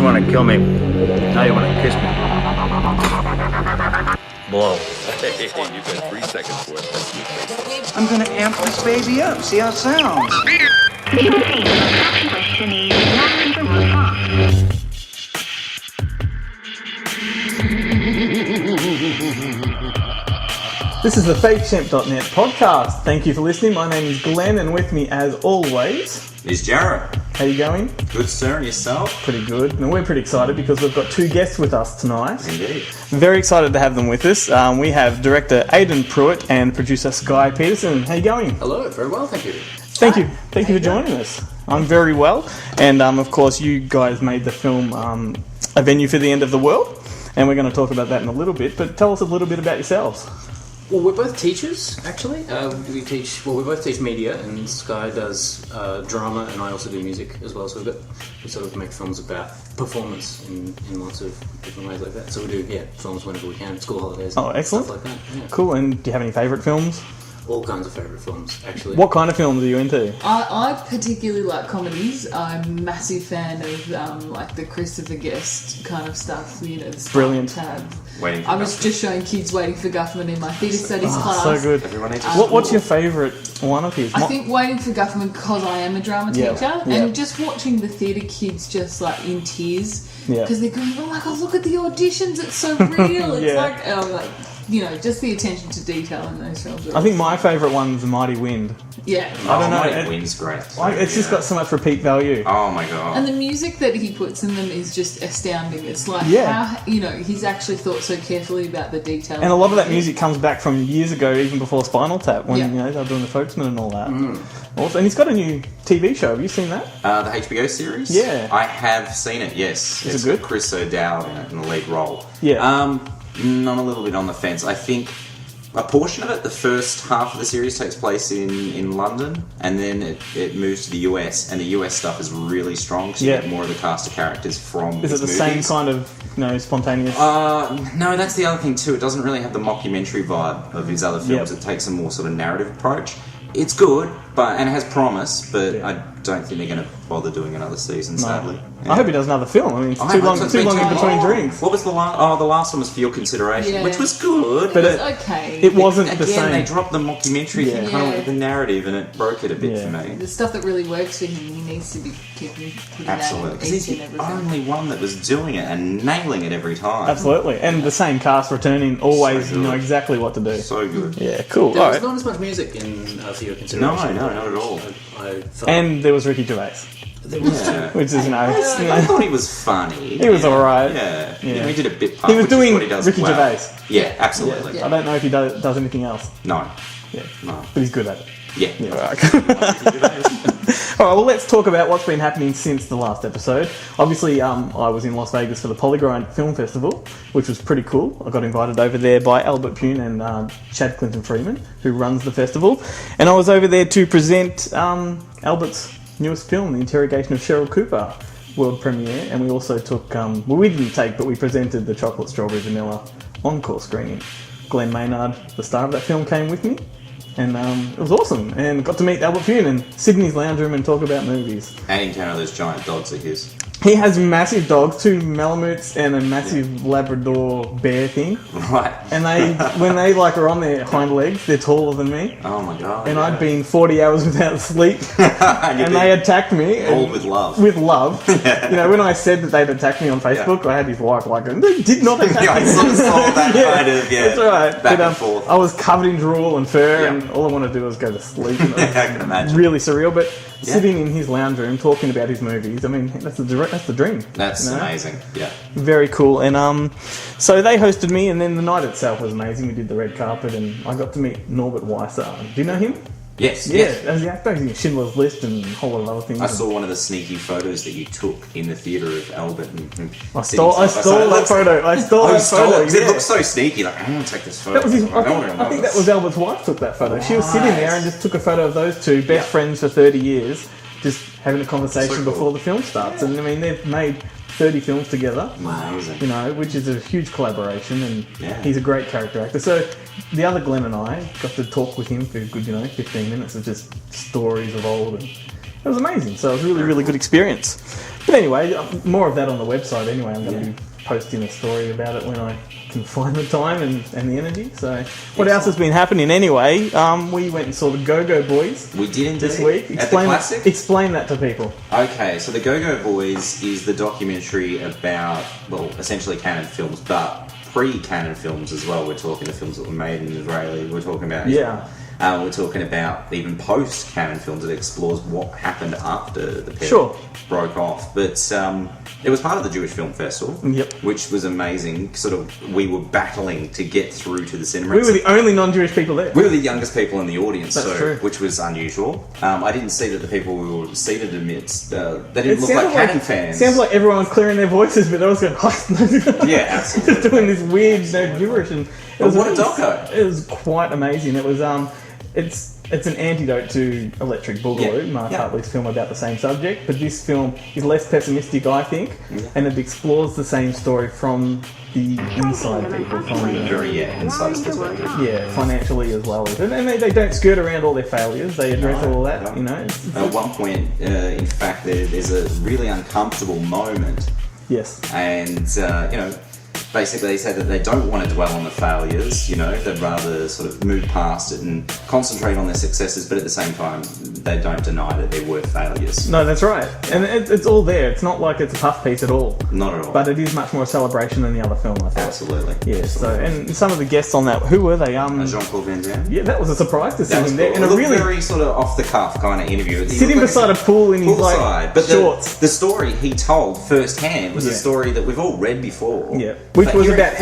want to kill me. Now you want to kiss me. Blow. Hey, you've got 3 seconds for it. I'm going to amp this baby up. See how it sounds. This is the Fakeshemp.net podcast. Thank you for listening. My name is Glenn, and with me, as always, is Jarrett. How you going? Good, sir. And yourself? Pretty good. And we're pretty excited because we've got 2 guests with us tonight. Indeed. Very excited to have them with us. We have director Aidan Prewett and producer Schy Peterson. How you going? Hello. Very well, thank you. Thank you for joining us. I'm very well. And of course, you guys made the film A Venue for the End of the World. And we're going to talk about that in a little bit. But tell us a little bit about yourselves. Well, we're both teachers, actually. We both teach media, and Schy does drama, and I also do music as well. So we sort of make films about performance in lots of different ways like that. So we do, films whenever we can, school holidays, Oh, excellent. stuff like that. Yeah. Cool. And do you have any favourite films? All kinds of favourite films, actually. What kind of films are you into? I particularly like comedies. I'm a massive fan of like the Christopher Guest kind of stuff. You know, the Brilliant. Tab. I was just showing kids Waiting for Guffman in my theatre studies class. So good. Everyone needs What's your favourite one of his? I think Waiting for Guffman because I am a drama teacher, Yeah. and just watching the theatre kids just like in tears because they're going, "Oh my god, look at the auditions! It's so real." It's just the attention to detail in those films. I think my favourite one's The Mighty Wind. Yeah. I don't know. Mighty Wind's great. It's just got so much repeat value. Oh my god. And the music that he puts in them is just astounding. It's like how, he's actually thought so carefully about the detail. And a lot of that music comes back from years ago, even before Spinal Tap, when they were doing the Folksman and all that. Also, and he's got a new TV show. Have you seen that? The HBO series? Yeah. I have seen it, yes. Is it's it good? got Chris O'Dowd in it, in the lead role. Yeah. I'm a little bit on the fence. I think a portion of it, the first half of the series takes place in London, and then it moves to the US, and the US stuff is really strong, so you get more of the cast of characters from Is it the movies. same kind of, spontaneous? No, that's the other thing too. It doesn't really have the mockumentary vibe of his other films. It takes a more sort of narrative approach. It's good, and it has promise, but I don't think they're going to bother doing another season, sadly. Yeah. I hope he does another film. I mean, it's too long in between drinks. What was the last? Oh, the last one was For Your Consideration, which was good. But it was okay. It wasn't the Again, same. they dropped the mockumentary thing, kind of like the narrative, and it broke it a bit for me. The stuff that really works for him, he needs to be putting Absolutely, that because he's in the everything. only one that was doing it and nailing it every time. Absolutely. And the same cast returning, always know exactly what to do. So good. Yeah, cool. There All was right. not as much music in For Your Consideration. No, not at all. I felt And there was Ricky Gervais, which is, I thought he was funny. He was alright. Yeah. Yeah. He did a bit part, He was which is doing what he does Ricky well. Gervais. Yeah, absolutely. I don't know if he does anything else. No. Yeah. No. But he's good at it. Yeah. All right, well, let's talk about what's been happening since the last episode. Obviously, I was in Las Vegas for the Polygrind Film Festival, which was pretty cool. I got invited over there by Albert Pune and Chad Clinton Freeman, who runs the festival. And I was over there to present Albert's newest film, The Interrogation of Cheryl Cooper, world premiere. And we also took, we didn't take, but we presented the Chocolate Strawberry Vanilla encore screening. Glenn Maynard, the star of that film, came with me. And it was awesome, and got to meet Albert Pune in Sydney's lounge room and talk about movies. And in Canada, those giant dogs are his. He has massive dogs, 2 Malamutes and a massive Labrador bear thing. Right. And when they are on their hind legs, they're taller than me. Oh my god. And I'd been 40 hours without sleep, and they attacked me. All with love. With love. When I said that they'd attacked me on Facebook, I had his wife they did not attack me. I sort of saw that kind of, That's right. back and forth. I was covered in drool and fur, and all I wanted to do was go to sleep. And I can imagine. Really surreal, but sitting in his lounge room talking about his movies, I mean, that's the dream. That's amazing. Yeah. Very cool. And so they hosted me, and then the night itself was amazing. We did the red carpet, and I got to meet Norbert Weiser. Do you know him? Yes. Yeah, as the actor, he's in Schindler's List and a whole lot of other things. I saw one of the sneaky photos that you took in the theatre of Albert. I stole that photo. I stole that photo. It looks so sneaky. Like, I'm going to take this photo. That was I think that was Albert's wife took that photo. She was sitting there and just took a photo of those two, best friends for 30 years, just having a conversation before the film starts. And I mean, they've made 30 films together. Amazing. Which is a huge collaboration, and he's a great character actor. So the other Glenn and I got to talk with him for a good, 15 minutes of just stories of old, and It was amazing. So it was a really, really good experience. But anyway, more of that on the website anyway. I'm going to be posting a story about it when I can find the time and the energy. So what else has been happening anyway? We went and saw the Go-Go Boys. We did indeed. This week. At the Classic? Explain that to people. Okay, so the Go-Go Boys is the documentary about, well, essentially canon films, but pre-canon films as well. We're talking the films that were made in Israeli. We're talking about we're talking about even post-canon films that explores what happened after the pair broke off. But it was part of the Jewish Film Festival, which was amazing. Sort of, we were battling to get through to the cinema. We were the only non-Jewish people there. We were the youngest people in the audience, That's true. Which was unusual. I didn't see that the people we were seated amidst, they didn't look like canon fans. It sounds like everyone was clearing their voices, but I was going, yeah, absolutely. Just doing this weird gibberish. And what a doco! It was quite amazing. It was it's an antidote to Electric Boogaloo, Mark Hartley's film about the same subject, but this film is less pessimistic, I think, and it explores the same story from the inside people, inside perspective. Yeah, financially as well as, and they don't skirt around all their failures. They address all that, you know. At one point, in fact, there's a really uncomfortable moment. Yes, and you know. Basically, they say that they don't want to dwell on the failures, you know, they'd rather sort of move past it and concentrate on their successes, but at the same time, they don't deny that there were failures. No, that's right. And it's all there. It's not like it's a puff piece at all. Not at all. But it is much more a celebration than the other film, I thought. Absolutely. Yeah, so, and some of the guests on that, who were they? Jean-Claude Van Damme. Yeah, that was a surprise to see him there. Cool. In a really very sort of off-the-cuff kind of interview. Sitting beside a pool in his shorts. The story he told firsthand was a story that we've all read before. Yeah. Which was about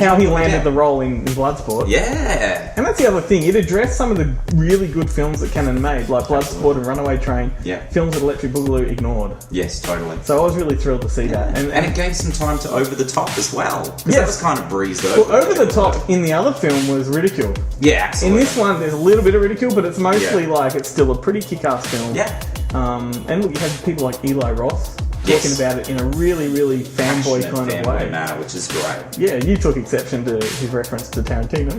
how he landed the role in Bloodsport. Yeah. And that's the other thing. It addressed some of the really good films that Cannon made, like Bloodsport and Runaway Train. Yeah. Films that Electric Boogaloo ignored. Yes, totally. So I was really thrilled to see that. And it gave some time to Over the Top as well. Because that was kind of breezed over. Well, Over the Top in the other film was ridiculed. Yeah, absolutely. In this one, there's a little bit of ridicule, but it's mostly like, it's still a pretty kick-ass film. Yeah. And look, you have people like Eli Roth talking about it in a really, really fanboy kind of way. Manner, which is great. Yeah, you took exception to his reference to Tarantino.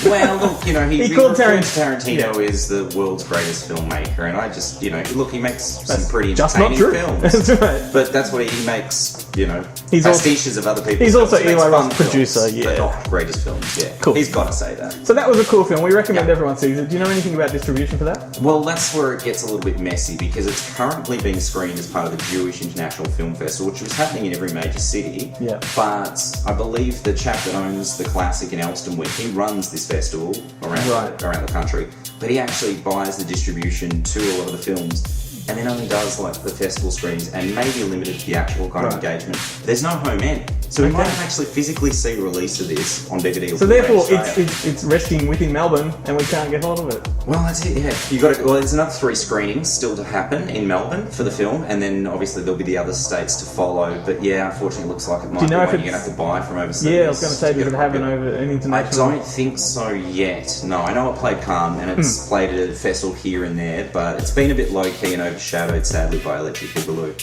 Well, look, you know, he called Tarantino is the world's greatest filmmaker, and I just, you know, look, he makes some pretty entertaining films. That's right. But that's what he makes, you know, pastiches of other people's He's films. also Eli Roth's producer, but not greatest films, Cool. He's got to say that. So that was a cool film. We recommend everyone sees it. Do you know anything about distribution for that? Well, that's where it gets a little bit messy, because it's currently being screened as part of the Jewish International Film Festival, which was happening in every major city. Yeah. But I believe the chap that owns the Classic in Elstonwick, he runs this festival around the country, but he actually buys the distribution to a lot of the films, and then only does like the festival screens and maybe limited theatrical kind of engagement. There's no home end, so we might actually physically see a release of this on DVD. So therefore, it's resting within Melbourne, and we can't get hold of it. Well, that's it. Yeah, you got to. Well, there's another 3 screenings still to happen in Melbourne for the film, and then obviously there'll be the other states to follow. But yeah, unfortunately, it looks like it might be one you're gonna have to buy from overseas. Yeah, I was going to say, does it have an international? I don't think so yet. No, I know it played Cannes and it's played at a festival here and there, but it's been a bit low key and overshadowed sadly by Electric Boogaloo.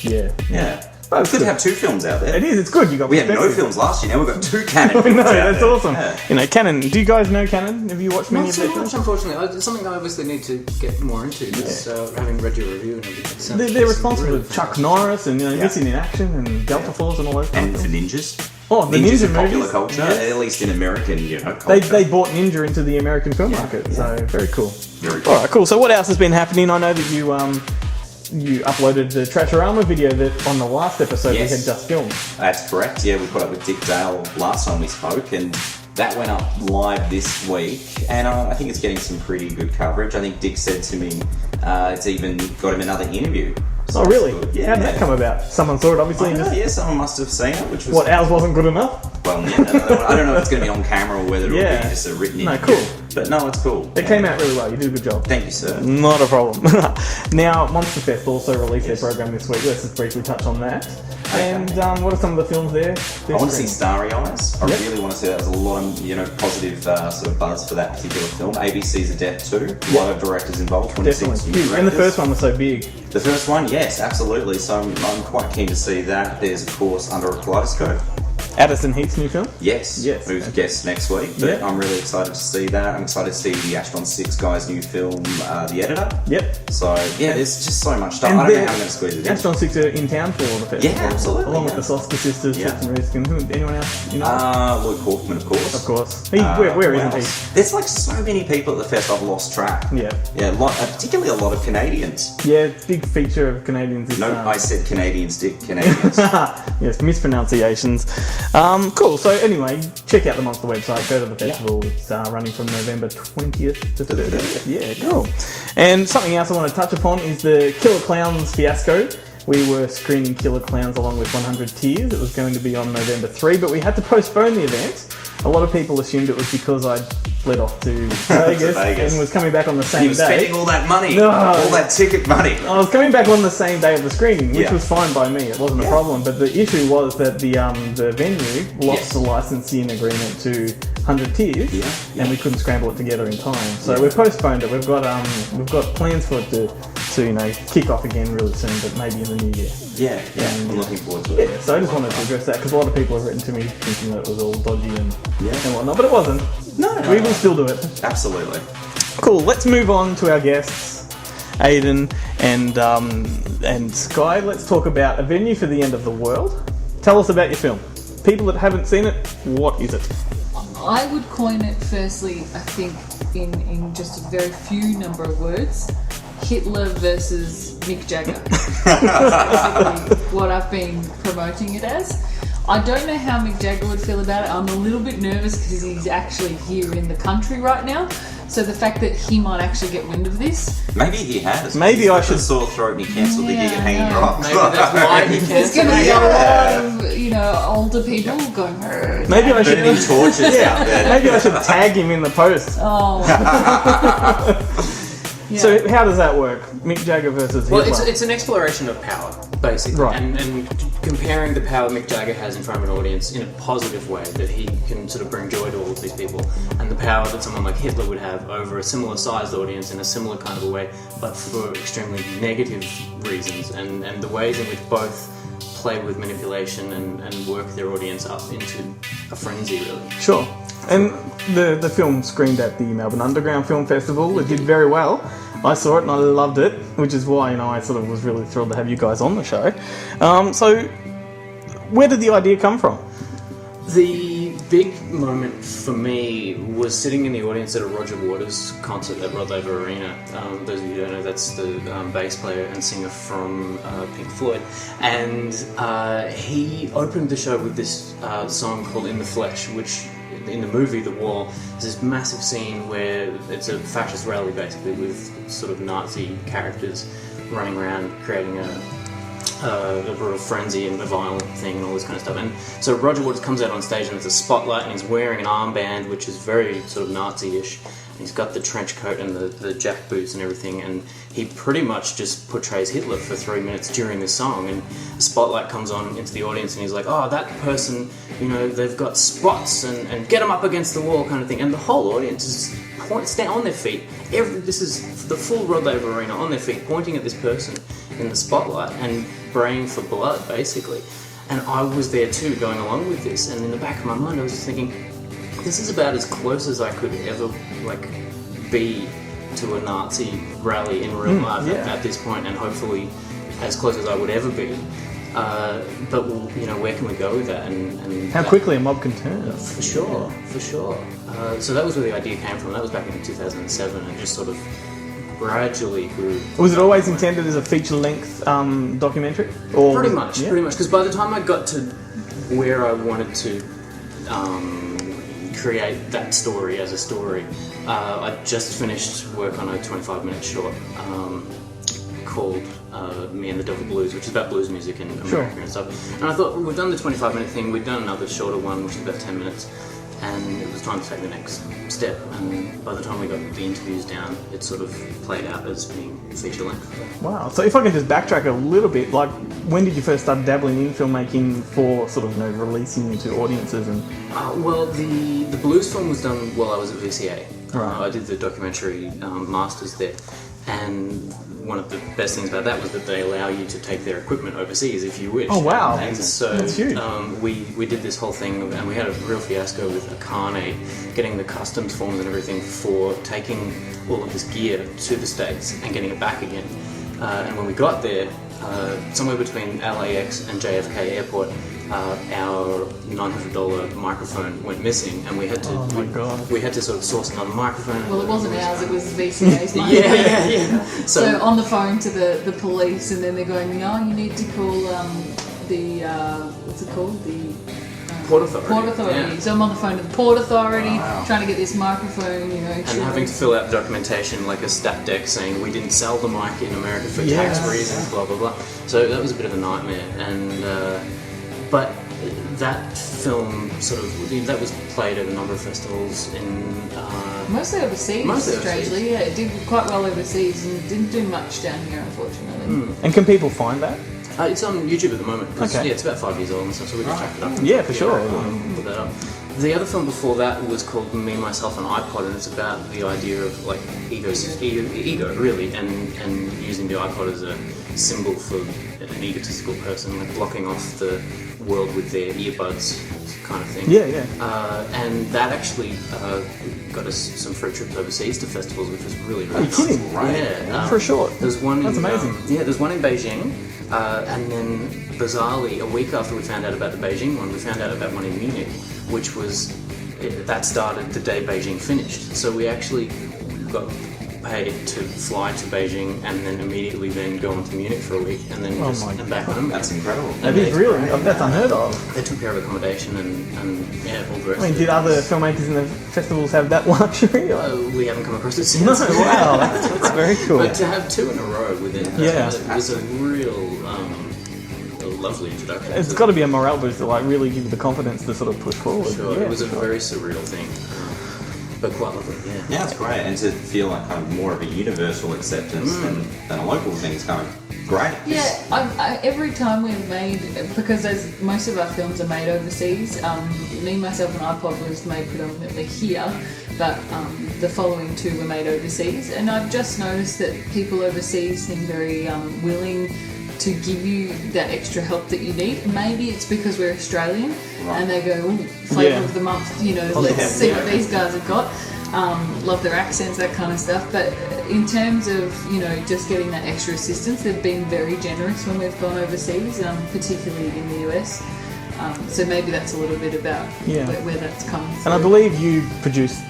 Yeah. But it's good to have 2 films out there. It is, it's good. We had no films last year, now we've got 2 Cannon films. No, that's awesome. Yeah. You know, Cannon, do you guys know Cannon? Have you watched many of their films? Unfortunately. It's something I obviously need to get more into, having read your review and everything. They're responsible for Chuck Norris and Missing in Action and Delta Force and all those and for Ninjas. Oh, the Ninjas Ninja in popular movies. culture, at least in American, culture. They bought Ninja into the American film market, so very cool. Very cool. All right, cool. So what else has been happening? I know that you uploaded the Trasherama video that on the last episode we had just filmed. That's correct. Yeah, we caught up with Dick Dale last time we spoke, and that went up live this week. And I think it's getting some pretty good coverage. I think Dick said to me, it's even got him another interview. So really? Yeah, how did that come about? Someone saw it, obviously. Yeah, someone must have seen it, which was... What, ours wasn't good enough? Well, yeah, no, I don't know if it's going to be on camera or whether it'll be just a written interview. No, cool. But no, it's cool. It came out really well. You did a good job. Thank you, sir. Not a problem. Now, Monster Fest also released their program this week. Let's just briefly touch on that. Okay. And what are some of the films there? I want to see Starry Eyes. I really want to see that. There's a lot of positive sort of buzz for that particular film. ABC's A Death 2. A lot of directors involved. Definitely. And the first one was so big. The first one, yes, absolutely. So I'm quite keen to see that. There's, of course, Under a Kaleidoscope. Addison Heath's new film? Yes. Who's guest next week. But I'm really excited to see that. I'm excited to see the Ashton 6 guy's new film, The Editor. Yep. So, yeah, there's just so much stuff. And I don't know how I'm going to squeeze it in. Ashton 6 are in town for the festival. Yeah, absolutely. Along with the Soska sisters, Tristan Risk, and anyone else? You know? Luke Hoffman, of course. Of course. Where isn't he? There's like so many people at the fest I've lost track. Yeah. Yeah, particularly a lot of Canadians. Yeah, big feature of Canadians. Is, I said Canadians, Dick. Canadians. Yes, mispronunciations. Cool. So anyway, check out the Monster website. Go to the festival. It's running from November 20th to 30th. Yeah, cool. And something else I want to touch upon is the Killer Clowns fiasco. We were screening Killer Clowns along with 100 Tears. It was going to be on November 3, but we had to postpone the event. A lot of people assumed it was because I fled off to Vegas and was coming back on the same day. You were spending all that money, No. all that ticket money. I was coming back on the same day of the screening, which was fine by me. It wasn't a problem. But the issue was that the venue lost the licensing agreement to 100 Tears, and we couldn't scramble it together in time. So we've postponed it. We've got plans for it to kick off again really soon, but maybe in the new year. Yeah, I'm looking forward to it. Yeah, so I just wanted to address that because a lot of people have written to me thinking that it was all dodgy and whatnot, but it wasn't. No, we will still do it. Absolutely. Cool. Let's move on to our guests, Aidan and Sky. Let's talk about A Venue for the End of the World. Tell us about your film. People that haven't seen it, what is it? I would coin it firstly, I think, in just a very few number of words. Hitler versus Mick Jagger. Basically what I've been promoting it as. I don't know how Mick Jagger would feel about it. I'm a little bit nervous because he's actually here in the country right now. So the fact that he might actually get wind of this. Maybe he has. Maybe I should sore throat and he cancelled the gig at Hanging Rock. Maybe that's why he There's cancelled going to be it. a lot of, older people going, Maybe I should Burning torches out there. Maybe I should tag him in the post. oh. Yeah. So how does that work? Mick Jagger versus Hitler? Well, it's an exploration of power, basically, Right. and comparing the power Mick Jagger has in front of an audience in a positive way, that he can sort of bring joy to all of these people, and the power that someone like Hitler would have over a similar sized audience in a similar kind of a way, but for extremely negative reasons, and the ways in which both play with manipulation and work their audience up into a frenzy, really. Sure. And the film screened at the Melbourne Underground Film Festival. It did very well. I saw it and I loved it, which is why I sort of was really thrilled to have you guys on the show. So, where did the idea come from? The big moment for me was sitting in the audience at a Roger Waters concert at Rod Laver Arena. Those of you who don't know, that's the bass player and singer from Pink Floyd. And he opened the show with this song called In the Flesh, which in the movie The Wall, there's this massive scene where it's a fascist rally basically with sort of Nazi characters running around creating a real frenzy and a violent thing and all this kind of stuff. And so Roger Waters comes out on stage and there's a spotlight and he's wearing an armband which is very sort of Nazi-ish. And he's got the trench coat and the jack boots and everything, and he pretty much just portrays Hitler for 3 minutes during this song, and a spotlight comes on into the audience and he's like, oh, that person, they've got spots and get them up against the wall kind of thing. And the whole audience is down on their feet. This is the full Rod Laver Arena on their feet, pointing at this person in the spotlight and praying for blood, basically. And I was there too, going along with this, and in the back of my mind I was just thinking, this is about as close as I could ever be to a Nazi rally in real life at this point, and hopefully as close as I would ever be. But where can we go with that? And How quickly a mob can turn. For sure. So that was where the idea came from. That was back in 2007, and just sort of gradually grew. Was it always intended as a feature-length documentary? Or pretty much. Because by the time I got to where I wanted to create that story as a story, I just finished work on a 25-minute short called Me and the Devil Blues, which is about blues music in America and stuff. And I thought, we've done the 25-minute thing, we've done another shorter one, which is about 10 minutes, and it was time to take the next step. And by the time we got the interviews down, it sort of played out as being feature-length. Wow. So if I can just backtrack a little bit, when did you first start dabbling in filmmaking for sort of releasing to audiences? And well, the blues film was done while I was at VCA. Right. I did the documentary masters there, and one of the best things about that was that they allow you to take their equipment overseas if you wish. Oh, wow. And so That's huge. we did this whole thing, and we had a real fiasco with Akane getting the customs forms and everything for taking all of this gear to the States and getting it back again. And when we got there, somewhere between LAX and JFK Airport, our $900 microphone went missing, and we had to we had to sort of source another microphone. Well, it wasn't ours; it was VCA's microphone. yeah. So on the phone to the police, and then they're going, "No, you need to call the what's it called? The Port Authority. Port Authority." Yeah. So I'm on the phone to the Port Authority, trying to get this microphone, And having to fill out documentation like a stat deck saying we didn't sell the mic in America for tax reasons, blah blah blah. So that was a bit of a nightmare, and but that film that was played at a number of festivals in mostly overseas. Strangely, yeah, it did quite well overseas and didn't do much down here, unfortunately. And can people find that? It's on YouTube at the moment. Okay. Yeah, it's about 5 years old and stuff, so we can check it up. Yeah, for sure. Put that up. The other film before that was called Me, Myself and iPod, and it's about the idea of like ego really, and using the iPod as a symbol for an egotistical person, like blocking off the world with their earbuds kind of thing. Yeah. And that actually got us some free trips overseas to festivals, which was really Are you nice. kidding? Yeah. For sure. There's one That's in, amazing. there's one in Beijing, and then bizarrely, a week after we found out about the Beijing one, we found out about one in Munich, which was that started the day Beijing finished. So we actually got paid to fly to Beijing and then immediately then go on to Munich for a week and then and back home. That's incredible. That is really, that's unheard of. They took care of accommodation and all the rest. I mean, of did it. other filmmakers in the festivals have that luxury? We haven't come across it since. No, wow, that's very cool. But to have two in a row within Yeah. it was a real a lovely introduction. It's got to be a morale boost to like really give you the confidence to sort of push forward. Sure, Yeah, it was a sure. very surreal thing, but quite lovely. Yeah, it's great, and to feel like kind of more of a universal acceptance than a local thing is kind of great. Yeah, I, every time we've made, because as most of our films are made overseas, Me, Myself and iPod was made predominantly here, but the following two were made overseas, and I've just noticed that people overseas seem very willing to give you that extra help that you need. Maybe it's because we're Australian and they go, ooh, flavour of the month, let's see what these guys have got. Love their accents, that kind of stuff. But in terms of, just getting that extra assistance, they've been very generous when we've gone overseas, particularly in the US. So maybe that's a little bit about where that's come from. And I believe you produced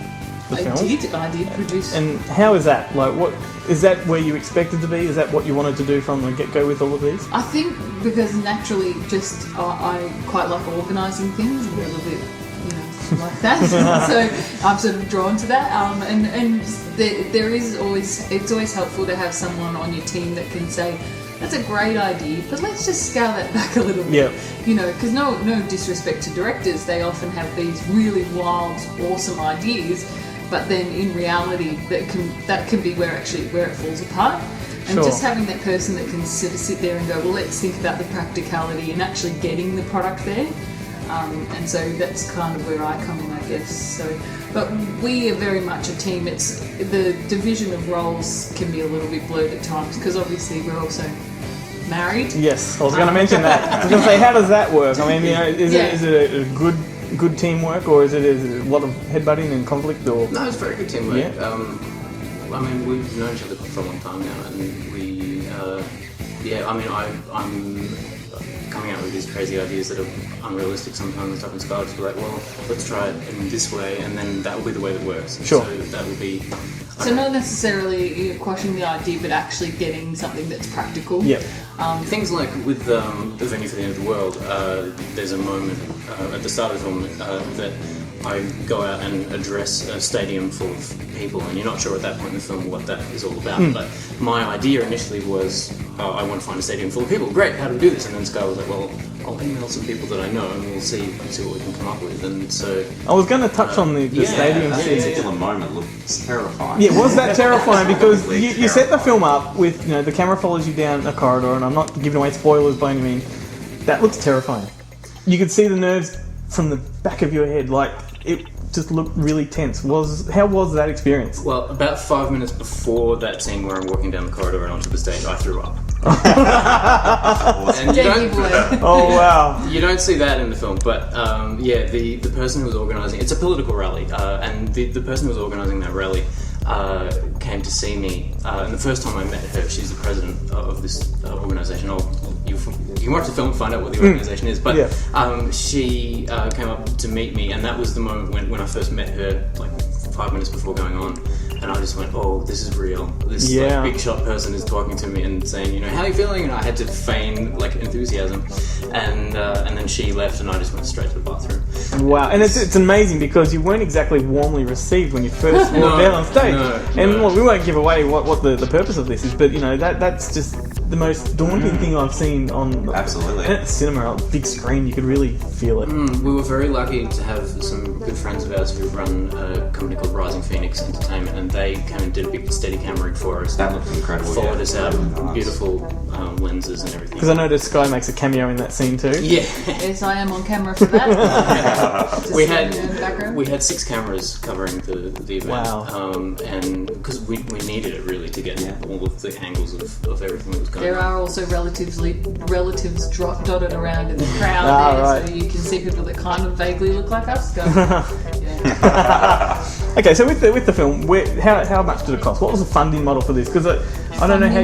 the film. I did produce. And how is that? Like, what is that where you expected to be? Is that what you wanted to do from the get-go with all of these? I think because naturally, just I quite like organising things, a little bit, like that. So I'm sort of drawn to that. And there is always, it's always helpful to have someone on your team that can say, that's a great idea, but let's just scale that back a little bit. Because no disrespect to directors, they often have these really wild, awesome ideas, but then in reality, that can be where it falls apart. And just having that person that can sit there and go, well, let's think about the practicality and actually getting the product there. And so that's kind of where I come in, I guess. So, but we are very much a team. It's the division of roles can be a little bit blurred at times because obviously we're also married. Yes, I was going to mention that. I was going to say, how does that work? I mean, is it a good teamwork, or is it a lot of headbutting and conflict? Or no, it's very good teamwork. Yeah. I mean, we've known each other for a long time now, and we, I'm coming out with these crazy ideas that are unrealistic sometimes and stuff, and Scarlett's be like, well, let's try it in this way, and then that will be the way that works. Sure. So that will be... So not necessarily quashing the idea, but actually getting something that's practical. Yeah. Things like with the venue for the end of the world, there's a moment at the start of the film that I go out and address a stadium full of people, and you're not sure at that point in the film what that is all about. But my idea initially was, I want to find a stadium full of people. Great, how do we do this? And then Sky was like, well, I'll email some people that I know, and we'll see what we can come up with. And so I was going to touch on the stadium that scene. particular moment looks terrifying. Yeah, was that terrifying? Because you set the film up with, the camera follows you down a corridor, and I'm not giving away spoilers by any means. That looks terrifying. You could see the nerves from the back of your head. Like, just looked really tense. How was that experience? Well, about 5 minutes before that scene where I'm walking down the corridor and onto the stage, I threw up. And Oh wow! you don't see that in the film, but the person who was organising it's a political rally, and the person who was organising that rally came to see me, and the first time I met her, she's the president of this organisation. You can watch the film and find out what the organisation is, but she came up to meet me, and that was the moment when I first met her, like 5 minutes before going on. And I just went, oh, this is real. This like, big shot person is talking to me and saying, you know, how are you feeling? And I had to feign like enthusiasm, and then she left, and I just went straight to the bathroom. Wow, and it's amazing because you weren't exactly warmly received when you first walked down on stage. Well, we won't give away what the purpose of this is, but you know that's just the most daunting thing I've seen on absolutely cinema on big screen. You could really feel it. We were very lucky to have some good friends of ours who run a company called Rising Phoenix Entertainment, and they came and did a big steady camera rig for us. That looked incredible. Followed us out with beautiful lenses and everything. Because I noticed Sky makes a cameo in that scene too. Yeah. Yes, I am on camera for that. we had 6 cameras covering the event. Wow. And because we needed it really to get all of the angles of everything that was going on. There are also relatives dotted around in the crowd right. so you can see people that kind of vaguely look like us. Okay, so with the film, how much did it cost? What was the funding model for this? Because I don't know how.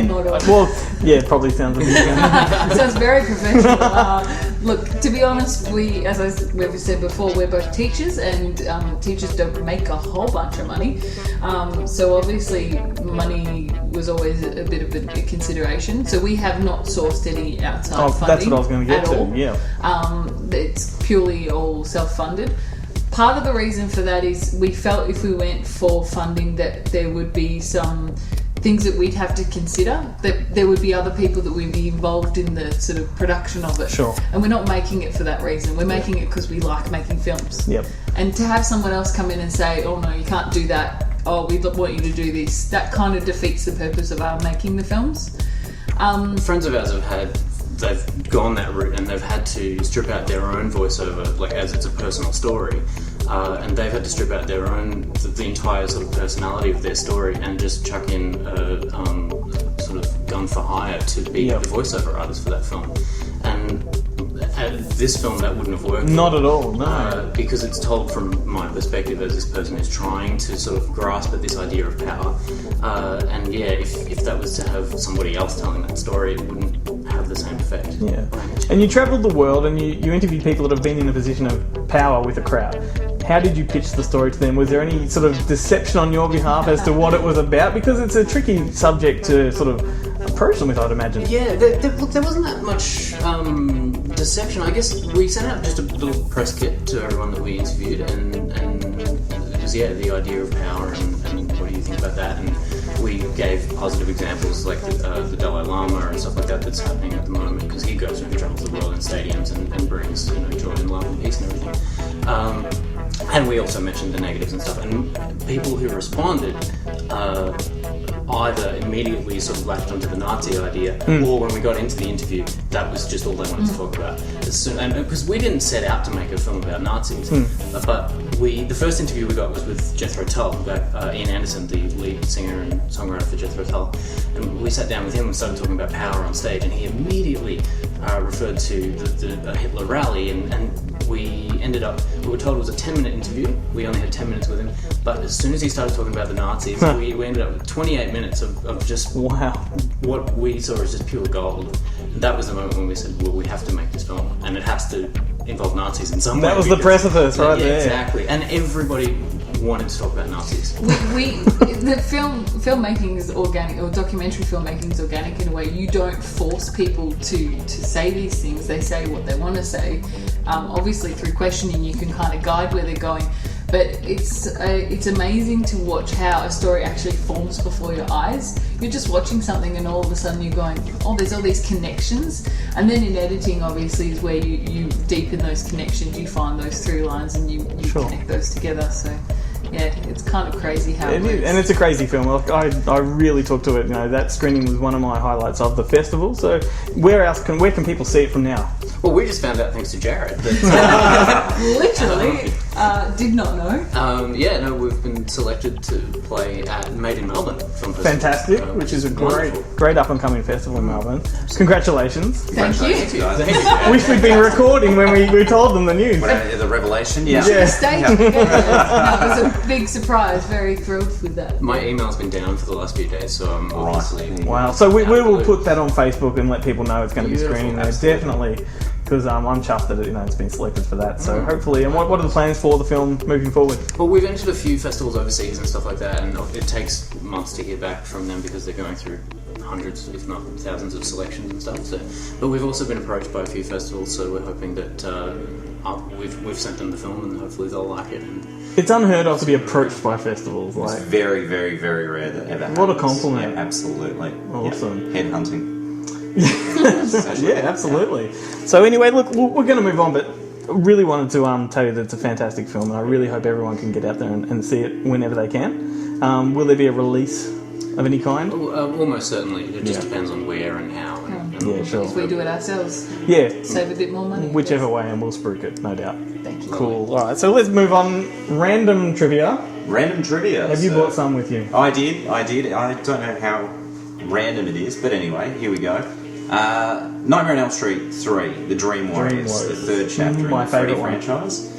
It probably sounds a bit. It sounds very professional. Look, to be honest, we've said before, we're both teachers, and teachers don't make a whole bunch of money. So obviously, money was always a bit of a consideration. So we have not sourced any outside funding. That's what I was going to get to. All. Yeah. It's purely all self-funded. Part of the reason for that is we felt if we went for funding that there would be some things that we'd have to consider, that there would be other people that would be involved in the sort of production of it. Sure. And we're not making it for that reason. We're making it because we like making films. Yep. And to have someone else come in and say, oh no, you can't do that, oh, we want you to do this, that kind of defeats the purpose of our making the films. Friends of ours they've gone that route, and they've had to strip out their own voiceover, like as it's a personal story, and they've had to strip out their own the entire sort of personality of their story and just chuck in a sort of gun for hire to be the voiceover artist for that film. And this film that wouldn't have worked. Not at all, no. Because it's told from my perspective as this person who's trying to sort of grasp at this idea of power. And if that was to have somebody else telling that story, it wouldn't have the same effect. Yeah. And you travelled the world and you interviewed people that have been in a position of power with a crowd. How did you pitch the story to them? Was there any sort of deception on your behalf as to what it was about? Because it's a tricky subject to sort of approach them with, I'd imagine. Yeah, look, there wasn't that much deception. I guess we sent out just a little press kit to everyone that we interviewed, and it was the idea of power and what do you think about that? And we gave positive examples like the Dalai Lama and stuff like that that's happening at the moment, because he goes and travels the world in stadiums and brings joy and love and peace and everything. And we also mentioned the negatives and stuff, and people who responded either immediately sort of latched onto the Nazi idea, or when we got into the interview, that was just all they wanted to talk about. And because we didn't set out to make a film about Nazis, but the first interview we got was with Jethro Tull, Ian Anderson, the lead singer and songwriter for Jethro Tull, and we sat down with him and started talking about power on stage, and he immediately referred to the Hitler rally, and we were told it was a 10-minute interview. We only had 10 minutes with him, but as soon as he started talking about the Nazis, we ended up with 28 minutes of just what we saw as just pure gold. And that was the moment when we said, well, we have to make this film, and it has to involve Nazis in some way. That was the precipice right there. Exactly. And everybody wanted to talk about Nazis. The filmmaking is organic, or documentary filmmaking is organic in a way. You don't force people to say these things. They say what they want to say. Obviously, through questioning, you can kind of guide where they're going. But it's amazing to watch how a story actually forms before your eyes. You're just watching something, and all of a sudden you're going, oh, there's all these connections. And then in editing, obviously, is where you deepen those connections. You find those through lines, and you connect those together. So. Yeah, it's kind of crazy how it works. And it's a crazy film. I really took to it. That screening was one of my highlights of the festival. So where can people see it from now? Well, we just found out thanks to Jared. Literally. Did not know. We've been selected to play at Made in Melbourne Film Festival. Fantastic, which is a great up-and-coming festival in Melbourne. Congratulations. Thank you. guys. Wish we'd been recording when we told them the news. The revelation, yeah. Stage together. No, it was a big surprise. Very thrilled with that. My email's been down for the last few days, so I'm obviously... Wow. So we will put that on Facebook and let people know it's going to be screening there. Absolutely. Definitely. Because I'm chuffed that it's been selected for that. So hopefully, and what are the plans for the film moving forward? Well, we've entered a few festivals overseas and stuff like that, and it takes months to hear back from them because they're going through hundreds, if not thousands, of selections and stuff. So, but we've also been approached by a few festivals, so we're hoping that we've sent them the film, and hopefully they'll like it. And It's unheard of to be approached by festivals. It's Like, very, very, very rare that ever happens. What a compliment. Yeah, absolutely. Awesome. Yeah. Headhunting. yeah, absolutely. So anyway, look, we're going to move on, but I really wanted to tell you that it's a fantastic film, and I really hope everyone can get out there and see it whenever they can. Will there be a release of any kind? Almost certainly. It just depends on where and how. And Yeah, sure. If we do it ourselves, Yeah, save a bit more money. whichever way, and we'll spruik it, no doubt. Thank you. Cool. All right, so let's move on. Random trivia. Random trivia. Have you brought some with you? I did. I don't know how random it is, but anyway, here we go. Nightmare on Elm Street 3, The Dream Warriors, the third chapter in My the Freddy favourite one. franchise.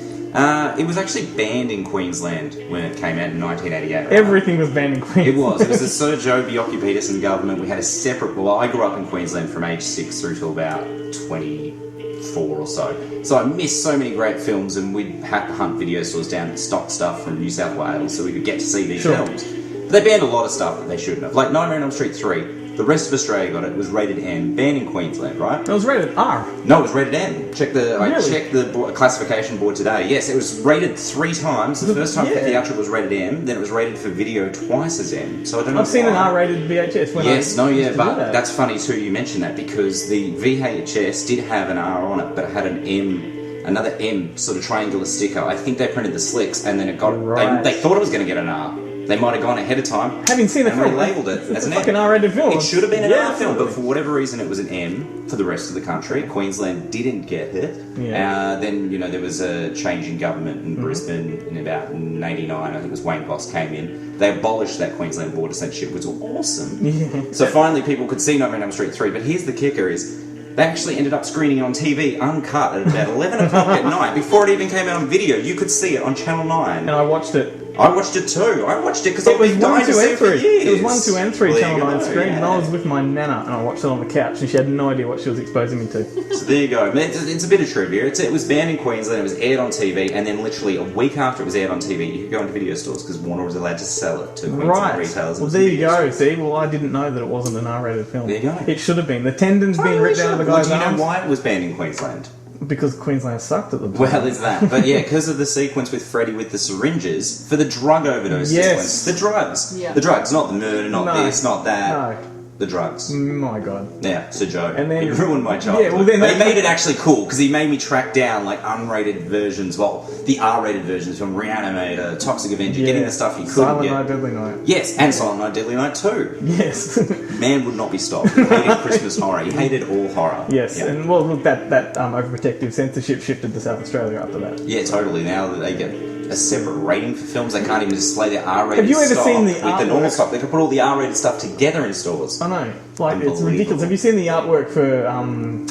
It was actually banned in Queensland when it came out in 1988. right? Everything was banned in Queensland. It was. It was the Sir Joe Bjorky Peterson government. We had a separate... Well, I grew up in Queensland from age 6 through to about 24 or so. So I missed so many great films, and we'd have to hunt video stores down and stock stuff from New South Wales so we could get to see these Sure. films. But they banned a lot of stuff that they shouldn't have. Like Nightmare on Elm Street 3. The rest of Australia got it. It was rated M, banned in Queensland, right? It was rated R. No, it was rated M. I checked Really? the classification board today. Yes, it was rated 3 times. The first time for Yeah. theatrical was rated M, then it was rated for video twice as M. So I don't know. I've seen an why. R-rated VHS. When Yes, I no, yeah, used to do but that. that's funny too. You mentioned that because the VHS did have an R on it, but it had an M, another M sort of triangular sticker. I think they printed the slicks, and then it got. Right. They thought it was going to get an R. They might have gone ahead of time. Having seen the and film, relabeled it as it's an a fucking M. R-rated film. It should have been an Yeah, R film, but absolutely. for whatever reason, it was an M for the rest of the country. Queensland didn't get it. Yeah. Then there was a change in government in Brisbane in about '89. I think it was Wayne Boss came in. They abolished that Queensland border censorship, which was awesome. Yeah. So finally, people could see Nightmare on Elm Street 3. But here's the kicker: is they actually ended up screening it on TV uncut at about 11 o'clock at night before it even came out on video. You could see it on Channel 9. And I watched it. I watched it too. I watched it because It I've was been 1, dying to 2, see and it for 3. years. It was 1, 2, and 3 Well, there Channel you 9 go, screens, and I yeah. was with my nana, and I watched it on the couch, and she had no idea what she was exposing me to. So there you go. I mean, it's a bit of trivia. It was banned in Queensland, it was aired on TV, and then literally a week after it was aired on TV, you could go into video stores because Warner was allowed to sell it to Queensland Right. retailers. Well, there you go. See, well, I didn't know that it wasn't an R-rated film. There you go. It should have been. The tendon's being ripped out of the Well, guy's do you know arms why it was banned in Queensland? because Queensland sucked at the time. Well, it's that. But yeah, because of the sequence with Freddy with the syringes for the drug overdose Yes. sequence. The drugs. Yeah. The drugs, not the murder, not No. this, not that. No. The drugs. My God. Yeah, Sir Joe. And then- he ruined my childhood. Yeah, well, then But that- he made it actually cool because he made me track down like unrated versions, well, the R-rated versions from Reanimator, Toxic Avenger, getting the stuff you couldn't Silent get. Night, Deadly Night. Yes, and Silent Night, Deadly Night too. Yes. Man would not be stopped. He hated Christmas horror. He hated all horror. Yes, Yeah. and well, look, that overprotective censorship shifted to South Australia after that. Yeah, totally. Now that they get a separate rating for films, they can't even display their R-rated Have you ever stock seen the with the normal artwork? stuff. They can put all the R-rated stuff together in stores. I know, like it's Unbelievable. ridiculous. Have you seen the artwork for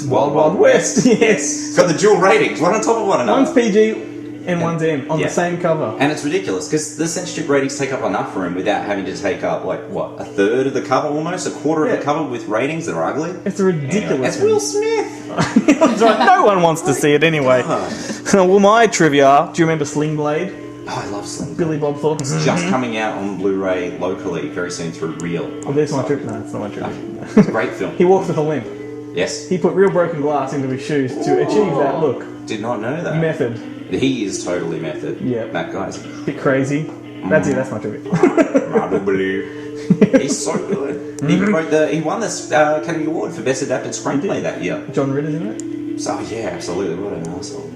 Wild Wild West? Yes. It's got the dual ratings, one on top of one another. One's PG and one's M on Yeah. the same cover. And it's ridiculous because the censorship ratings take up enough room without having to take up like what, a third of the cover almost, a quarter of Yeah. the cover with ratings that are ugly. It's ridiculous. Anyway, it's Will Smith. That's right. No one wants to see it anyway. Well, my trivia. Do you remember Sling Blade? Oh, I love Sling. Billy Bob Thornton. Just coming out on Blu-ray locally very soon through Reel. Oh, there's my trivia. No, it's not my trivia. It's a great film. He walks with a limp. Yes. He put real broken glass into his shoes to achieve that look. Did not know that. Method. He is totally method. Yeah. That guy's Bit crazy. That's it. That's my trivia. He's so good. He won this Academy Award for Best Adapted Screenplay that year. John Ritter's in it. So yeah, absolutely. What an asshole.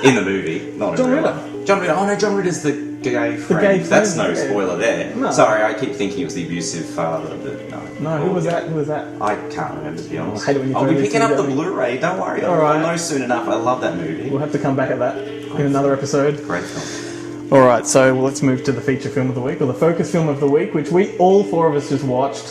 In the movie, not John in real Ritter. life. John Ritter. Oh no, John Ritter's the gay friend. That's no yeah. spoiler there. No. Sorry, I keep thinking it was the abusive father, but no. No, who was that? Who was that? I can't remember, to be honest. I hate it when you I'll be throw these picking up things the at me. Blu-ray, don't worry. All right. I'll know soon enough. I love that movie. We'll have to come back at that in another episode. Great film. All right, so let's move to the feature film of the week, or the focus film of the week, which we all four of us just watched.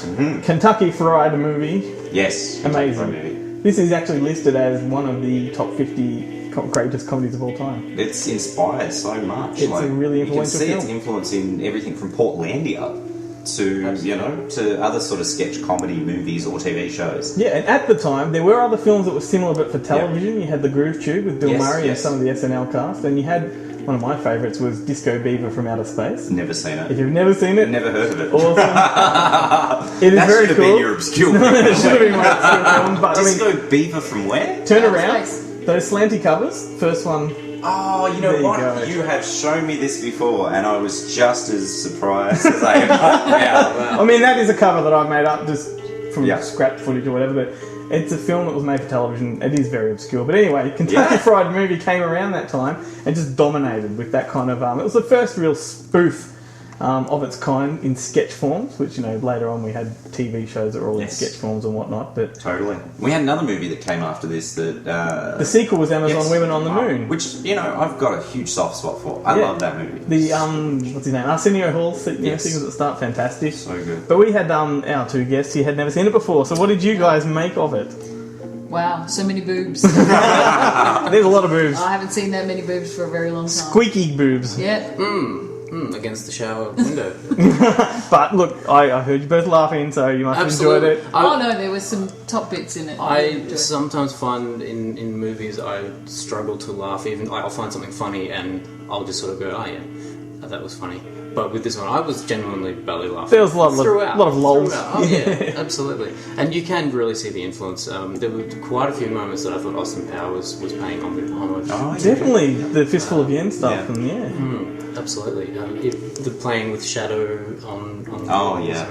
Kentucky Fried movie. Yes. Amazing. Movie. This is actually listed as one of the top 50 greatest comedies of all time. It's inspired so much. It's a really influential You can see film. its influence in everything from Portlandia to, to other sort of sketch comedy movies or TV shows. Yeah, and at the time, there were other films that were similar, but for television. You had The Groove Tube with Bill Yes, Murray and yes. some of the SNL cast, and you had one of my favourites was Disco Beaver from Outer Space. Never seen it. If you've never seen it, Never heard of it. awesome. It is That very should have cool. been your obscure It should have been my obscure film, but I mean, Disco Beaver from where? turn Outer around. Space. Those slanty covers, first one. Oh, you know There you what? go. You have shown me this before, and I was just as surprised as I am. Yeah. I mean, that is a cover that I made up just from Yeah. scrap footage or whatever, but it's a film that was made for television. It is very obscure. But anyway, Kentucky Yeah. Fried movie came around that time and just dominated with that kind of... it was the first real spoof of its kind in sketch forms, which, later on we had TV shows that were all Yes. in sketch forms and whatnot. But Totally. We had another movie that came after this that... the sequel was Amazon yes. Women on the Moon. Which, I've got a huge soft spot for. I Yeah. love that movie. The, what's his name? Arsenio Hall Yes. sequence at the start, fantastic. So good. But we had our two guests, you had never seen it before, so what did you guys make of it? Wow, so many boobs. There's a lot of boobs. I haven't seen that many boobs for a very long time. Squeaky boobs. Yeah. Against the shower window. But look, I heard you both laughing, so you must have enjoyed Absolutely. it. Oh no, there was some top bits in it. I enjoyed. sometimes find in movies I struggle to laugh. Even I'll find something funny and I'll just sort of go, "Oh yeah, that was funny." But with this one, I was genuinely belly laughing. There was a lot of lulz. Throughout. Oh yeah, absolutely. And you can really see the influence. There were quite a few moments that I thought Austin Powers was paying homage. Oh, yeah. Definitely the Fistful of Yen stuff, Yeah. and yeah. Absolutely. The playing with shadow on the Oh, walls yeah.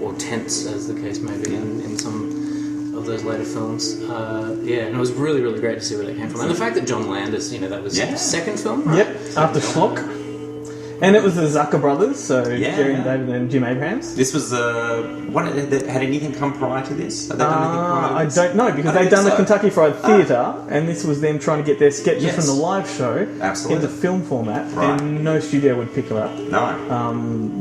or tents, as the case may be, in some of those later films. And it was really, really great to see where that came from. And the fact that John Landis, that was Yeah. his second film, right? Yep, after Schlock. And it was the Zucker brothers, so Yeah. Jerry and David and Jim Abrahams. This was had anything come prior to this? Had they done anything prior to I this? don't know, because I they'd think done the so. Kentucky Fried Theatre, and this was them trying to get their sketches Yes. from the live show Absolutely. into film format, Right. and no studio would pick it up. No.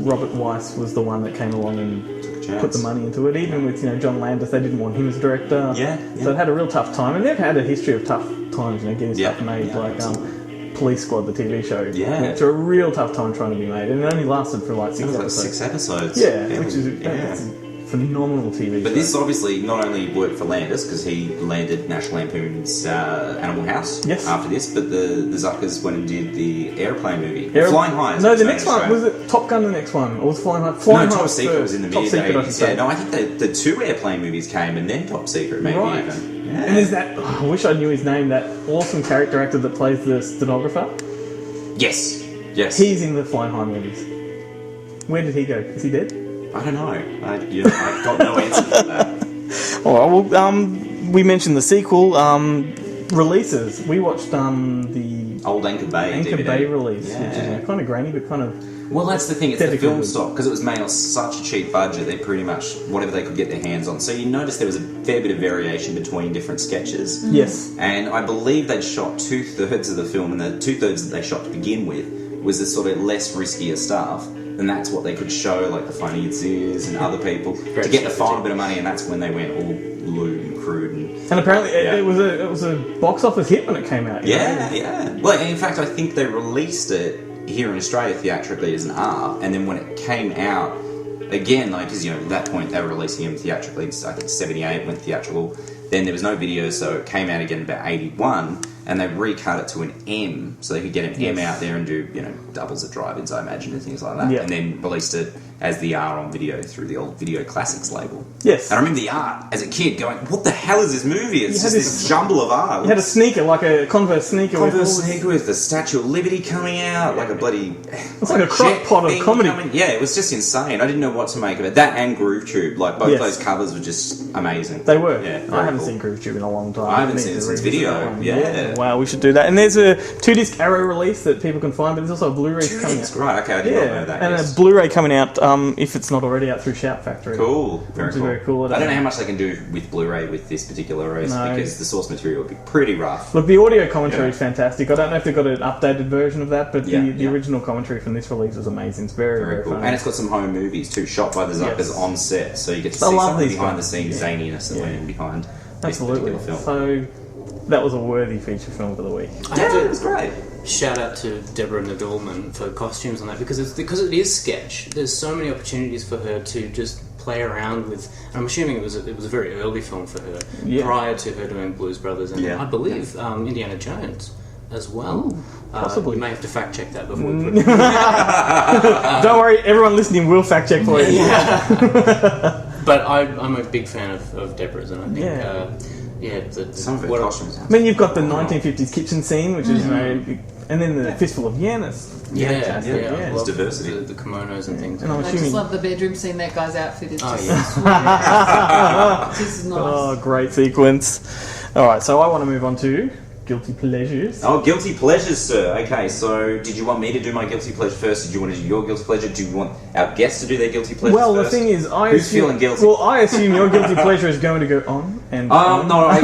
Robert Weiss was the one that came along and Chance. put the money into it. Even with John Landis, they didn't want him as director. Yeah, So it had a real tough time, and they've had a history of tough times. Getting Yeah, stuff made, yeah, like absolutely. Police Squad, the TV show. Yeah. It's a real tough time trying to be made, and it only lasted for like It 6 was like episodes. 6 episodes. Yeah, It which was- is that's a phenomenal TV. But show. this obviously not only worked for Landis because he landed National Lampoon's Animal House Yes. after this, but the Zuckers went and did the airplane movie, Aero- Flying High. as No, it's the known next in one Australia. was it Top Gun. The next one, or was Flying High? No, Flying High Top Secret first. was in the Top mid Secret, I should 80s. say. Yeah, no, I think the 2 airplane movies came and then Top Secret maybe Right. even. Yeah. And there's that. I wish I knew his name. That awesome character actor that plays the stenographer. Yes. Yes. He's in the Flying High movies. Where did he go? Is he dead? I don't know. I've got no answer for that. All right. Well, we mentioned the sequel releases. We watched the Old Anchor Bay Anchor DVD. Bay release, Yeah. which is kind of grainy, but kind of Well, that's the thing. It's the Technically film good. stock because it was made on such a cheap budget. They pretty much whatever they could get their hands on. So you notice there was a fair bit of variation between different sketches. yes. And I believe they'd shot 2/3 of the film, and the 2/3 that they shot to begin with was the sort of less riskier stuff. And that's what they could show, like the funny it's is and other people, to get the final bit of money. And that's when they went all lewd and crude and And apparently, Yeah. it was a box office hit when it came out. you know? yeah. Well, in fact, I think they released it here in Australia theatrically as an R, and then when it came out again, like because at that point they were releasing them theatrically. I think 78 went theatrical. Then there was no video, so it came out again about 81, and they recut it to an M, so they could get an M out there and do doubles at drive-ins, I imagine, and things like that. Yeah. And then released it as the art on video through the old Video Classics label. Yes. And I remember the art as a kid going, what the hell is this movie? It's You just had this jumble of art. You had a sneaker, like a Converse sneaker. Converse sneaker with the Statue of Liberty coming out, like a bloody... It's like a crock pot of comedy. Yeah, it was just insane. I didn't know what to make of it. That and Groove Tube, like both Yes. those covers were just amazing. They were. Yeah, I very haven't cool. seen Groove Tube in a long time. I haven't Need seen to it since revisit video. that one. Yeah. Wow, we should do that. And there's a 2-disc Arrow release that people can find, but there's also a Blu-ray coming out. Right, okay, I did not know that. And yes. a Blu-ray coming out, if it's not already out through Shout Factory. Cool, very Which is cool. very cool. I don't know how much they can do with Blu-ray with this particular release No. because the source material would be pretty rough. Look, the audio commentary Yeah. is fantastic. I don't know if they've got an updated version of that, but Yeah, the yeah. original commentary from this release is amazing. It's very, very, Very cool. funny. And it's got some home movies too, shot by the Zuckers Yes. on set, so you get to I see love some of the these behind the guys. scenes Yeah. zaniness that Yeah. went in behind this Absolutely. particular film. So that was a worthy feature film of the week. I have to it was great. shout out to Deborah Nadolman for costumes on that because it is sketch. There's so many opportunities for her to just play around with. I'm assuming it was a very early film for her prior to her doing Blues Brothers and Yeah. I believe Indiana Jones as well. possibly. We may have to fact check that before we put it. Don't worry, everyone listening will fact check for you. But I'm a big fan of Deborah's, and I think Some of her costumes. I mean, you've got the 1950s kitchen scene, which is, you know, and then the Fistful of Yen. It's fantastic. I Yeah. love diversity. the kimonos and things. And I'm I just assuming. love the bedroom scene. That guy's outfit is Oh, just yeah. just nice. Oh, great sequence. All right, so I want to move on to guilty pleasures. Oh, guilty pleasures, sir. Okay, so did you want me to do my guilty pleasure first? Did you want to do your guilty pleasure? Do you want our guests to do their guilty pleasure Well, first? the thing is, Who's feeling guilty? Well, I assume your guilty pleasure is going to go on and on. No, I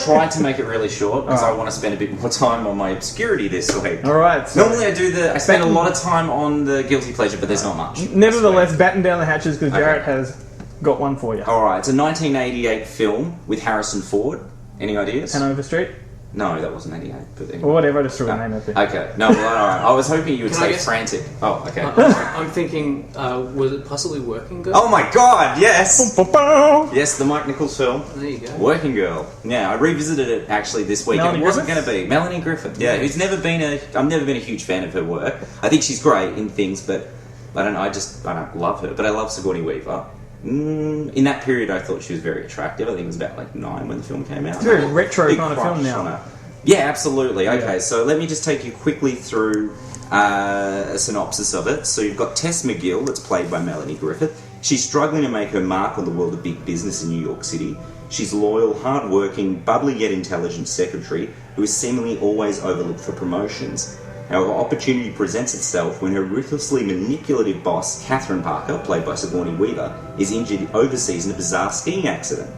tried to make it really short because I want to spend a bit more time on my obscurity this week. All right. So Normally I spend a lot of time on the guilty pleasure, but there's not much. nevertheless, batten down the hatches because Jarrett has got one for you. Alright, it's a 1988 film with Harrison Ford. Any ideas? Hanover Street? No, that wasn't 88. But anyway. Or whatever, I just threw a name out there. Okay, no, well, alright. I was hoping you would Can I say guess? Frantic. Oh, okay. I'm thinking, was it possibly Working Girl? Oh my god, yes! Ba-ba. Yes, the Mike Nichols film. There you go. Working Girl. Yeah, I revisited it actually this week. Melanie It wasn't Griffith? going to be Melanie Griffith. Yeah, who's never been I've never been a huge fan of her work. I think she's great in things, but I don't love her. But I love Sigourney Weaver. In that period, I thought she was very attractive. I think it was about like 9 when the film came out. It's a very retro Big kind of crush film now. on her. Yeah, absolutely. Okay, Yeah. so let me just take you quickly through a synopsis of it. So you've got Tess McGill, that's played by Melanie Griffith. She's struggling to make her mark on the world of big business in New York City. She's loyal, hard-working, bubbly yet intelligent secretary who is seemingly always overlooked for promotions. However, opportunity presents itself when her ruthlessly manipulative boss, Catherine Parker, played by Sigourney Weaver, is injured overseas in a bizarre skiing accident.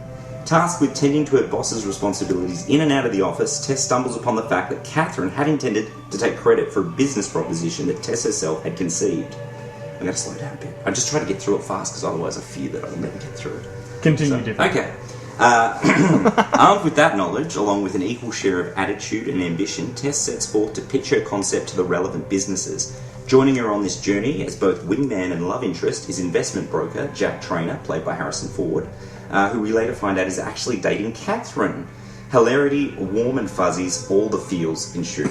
Tasked with tending to her boss's responsibilities in and out of the office, Tess stumbles upon the fact that Catherine had intended to take credit for a business proposition that Tess herself had conceived. I'm going to slow down a bit. I just try to get through it fast because otherwise I fear that I'll never get through it. Continue, different. Okay. Armed with that knowledge, along with an equal share of attitude and ambition, Tess sets forth to pitch her concept to the relevant businesses. Joining her on this journey as both wingman and love interest is investment broker Jack Trainer, played by Harrison Ford, who we later find out is actually dating Catherine. Hilarity, warm and fuzzies, all the feels ensue.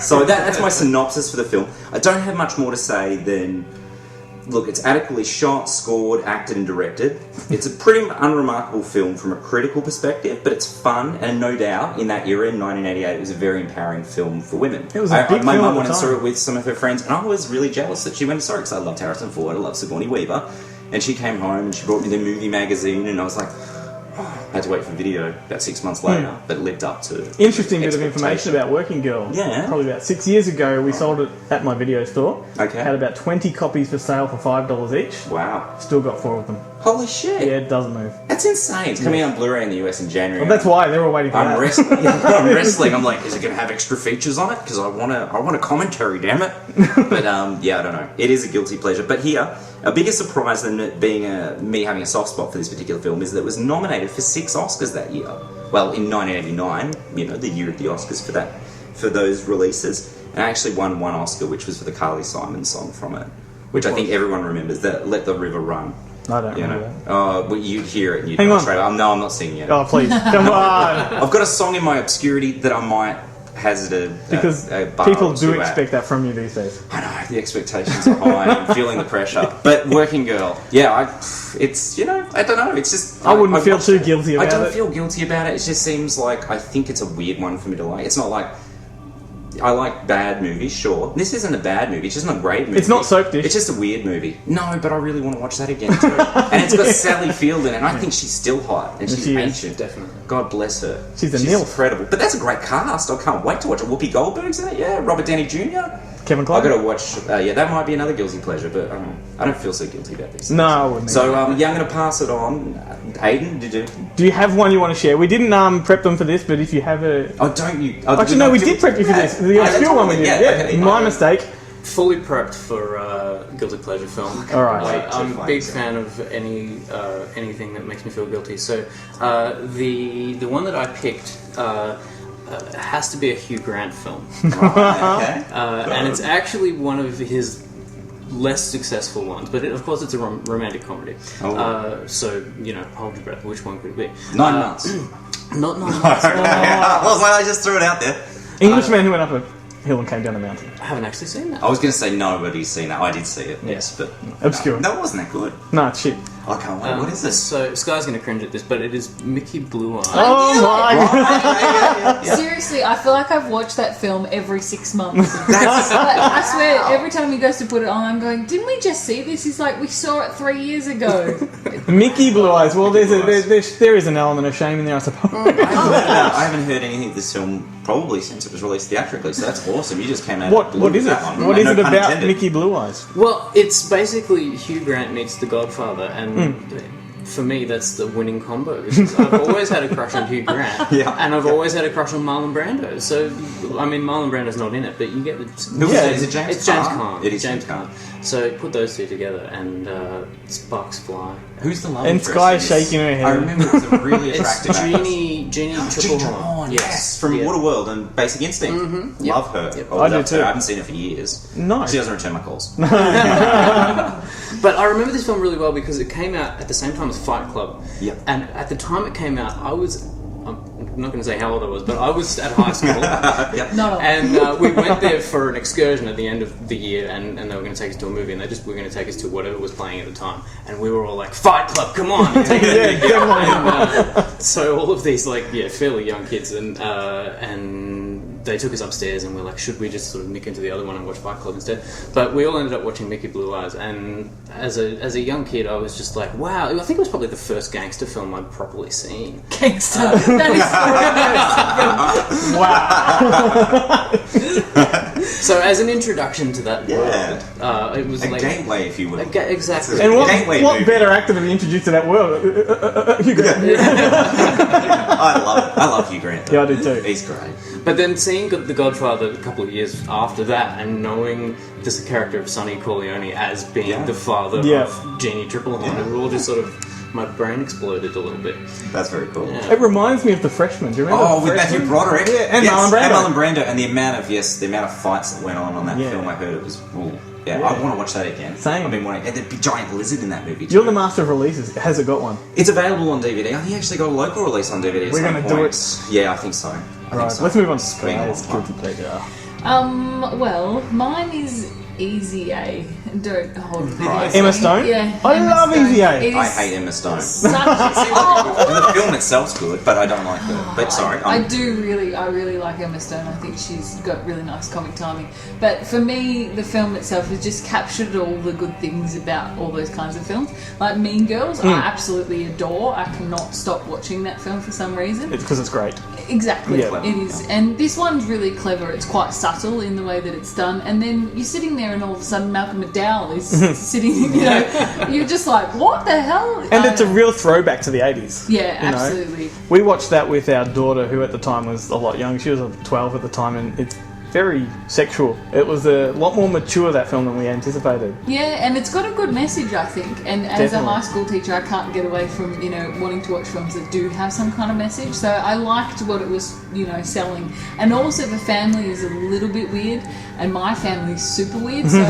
So that's my synopsis for the film. I don't have much more to say than... Look, it's adequately shot, scored, acted and directed. It's a pretty unremarkable film from a critical perspective, but it's fun, and no doubt, in that era, in 1988, it was a very empowering film for women. It was a big My film mum at went the and saw time. it with some of her friends, and I was really jealous that she went and saw it, because I loved Harrison Ford, I loved Sigourney Weaver, and she came home and she brought me the movie magazine, and I was like, I had to wait for video about 6 months later, but it lived up to Interesting bit of information expectation. about Working Girl. Yeah. Probably about 6 years ago, we sold it at my video store. Okay. Had about 20 copies for sale for $5 each. Wow. Still got 4 of them. Holy shit. Yeah, it doesn't move. That's insane. It's coming out on Blu-ray in the US in January. Well, that's why they're all waiting for I'm that. wrestling. I'm wrestling. I'm like, is it going to have extra features on it? Because I want a commentary, damn it. But yeah, I don't know. It is a guilty pleasure. But here, a bigger surprise than it being me having a soft spot for this particular film is that it was nominated for 6 Oscars that year. Well, in 1989, you know, the year of the Oscars for those releases, and I actually won 1 Oscar, which was for the Carly Simon song from it, which I think everyone remembers. That "Let the River Run." I don't You remember know, that. well, you'd hear it and you'd Hang know on. straight away. No, I'm not singing it. Oh, please. Come on. I've got a song in my obscurity that I might hazard Because a bar people or do two expect that from you these days. I know, the expectations are high. I'm feeling the pressure. But Working Girl, it's, I don't know. It's just... I wouldn't feel watched too it. guilty about it. I don't feel guilty about it. It just seems like I think it's a weird one for me to like. It's not like... I like bad movies, sure. This isn't a bad movie. It's just not a great movie. It's not soap dish. It's just a weird movie. No, but I really want to watch that again too. And it's got Sally Field in it. And I think she's still hot. And she's She is. ancient. Definitely. God bless her. She's a nilf. incredible. But that's a great cast. I can't wait to watch it. Whoopi Goldberg's in it. Yeah. Robert Downey Jr. Kevin I've Kline? got to watch... that might be another guilty pleasure, but I don't feel so guilty about this. No, I wouldn't. So, I'm going to pass it on. Aidan, did you... Do you have one you want to share? We didn't prep them for this, but if you have a... Oh, don't you... Actually, no, we did prep you for this. The obscure one we did. okay. My mistake. Fully prepped for guilty pleasure film. All right. I'm a big fan of anything that makes me feel guilty. So the one that I picked has to be a Hugh Grant film, Okay. and it's actually one of his less successful ones. But of course, it's a romantic comedy. Oh. So hold your breath. Which one could it be? 9 months. Not 9 months. I was like, I just threw it out there. Englishman who went up a hill and came down a mountain. I haven't actually seen that. I was going to say nobody's seen that. I did see it, yes, but... Obscure. No, it wasn't that good. No, it's shit. I can't wait. What is this? So Sky's going to cringe at this, but it is Mickey Blue Eye. Oh my! Seriously, I feel like I've watched that film every 6 months. I swear, every time he goes to put it on, I'm going, didn't we just see this? He's like, we saw it 3 years ago. Mickey Blue Eyes. Well, there is an element of shame in there, I suppose. I haven't heard anything of this film probably since it was released theatrically, so that's awesome. You just came out of the blue What is with it? that one. What is No it pun about intended. Mickey Blue Eyes? Well, it's basically Hugh Grant meets The Godfather, and for me, that's the winning combo. Because I've always had a crush on Hugh Grant, and I've always had a crush on Marlon Brando. So, I mean, Marlon Brando's not in it, but you get the... Is it James It's James Caan? Caan. It is James James Caan. So put those two together, and sparks fly. Who's the love And interest Sky in this? shaking her head. I remember it was a really It's attractive actress. Jeannie Jeannie Tripplehorn. yes, from Waterworld and Basic Instinct. Yep. Love her. Yep. Oh, I do love her. too. I haven't seen her for years. No. She doesn't return my calls. But I remember this film really well because it came out at the same time as Fight Club. Yep. And at the time it came out, I'm not going to say how old I was, but I was at high school. No. And we went there for an excursion at the end of the year, and they were going to take us to a movie, and they just were going to take us to whatever was playing at the time. And we were all like, Fight Club, come on! Take it. And, so all of these, fairly young kids, and they took us upstairs, and we're like, should we just sort of nick into the other one and watch Fight Club instead? But we all ended up watching Mickey Blue Eyes, and as a young kid, I was just like, wow, I think it was probably the first gangster film I'd properly seen. Gangster. That is Wow. So as an introduction to that world, it was A like... gateway, if you will. Exactly. And Gateway what movie. better actor to be introduced to that world? Hugh Grant. I love it. I love Hugh Grant. though. Yeah, I do too. He's great. But then seeing The Godfather a couple of years after that, and knowing just the character of Sonny Corleone as being the father of Jeannie Tripplehorn, it all just sort of... My brain exploded a little bit. That's very cool. It reminds me of The Freshman. Do you remember? Oh, The with Matthew Freshman? Broderick. Yeah, and yes, Marlon Brando. And Marlon Brando. And the amount of fights that went on that film, I heard it was... Ooh, I want to watch that again. Same. I've been wanting... And the giant lizard in that movie, too. You're the master of releases. Has it got one? It's available on DVD. I think it actually got a local release on DVD at We're some gonna do point. it. Yeah, I think so. Right, let's move on to Been a Sky's long guilty pleasure. Well, mine is Easy A. Don't hold it. Right. Emma Stone? Yeah. I Emma love Stone. Easy A. It I is hate Emma Stone. such a- And the film itself's good, but I don't like her. But sorry. I really like Emma Stone. I think she's got really nice comic timing. But for me, the film itself has just captured all the good things about all those kinds of films. Like Mean Girls, I absolutely adore. I cannot stop watching that film for some reason. It's because it's great. Exactly, Yeah. it is. And this one's really clever. It's quite subtle in the way that it's done. And then you're sitting there and all of a sudden Malcolm McDowell is sitting, you're just like, what the hell? And it's a real throwback to the 80s. Yeah, you know? absolutely. We watched that with our daughter, who at the time was a lot young. She was 12 at the time, and it's very sexual. It was a lot more mature, that film, than we anticipated. Yeah, and it's got a good message, I think. And as Definitely. a high school teacher, I can't get away from, wanting to watch films that do have some kind of message. So I liked what it was, selling. And also the family is a little bit weird, and my family's super weird. So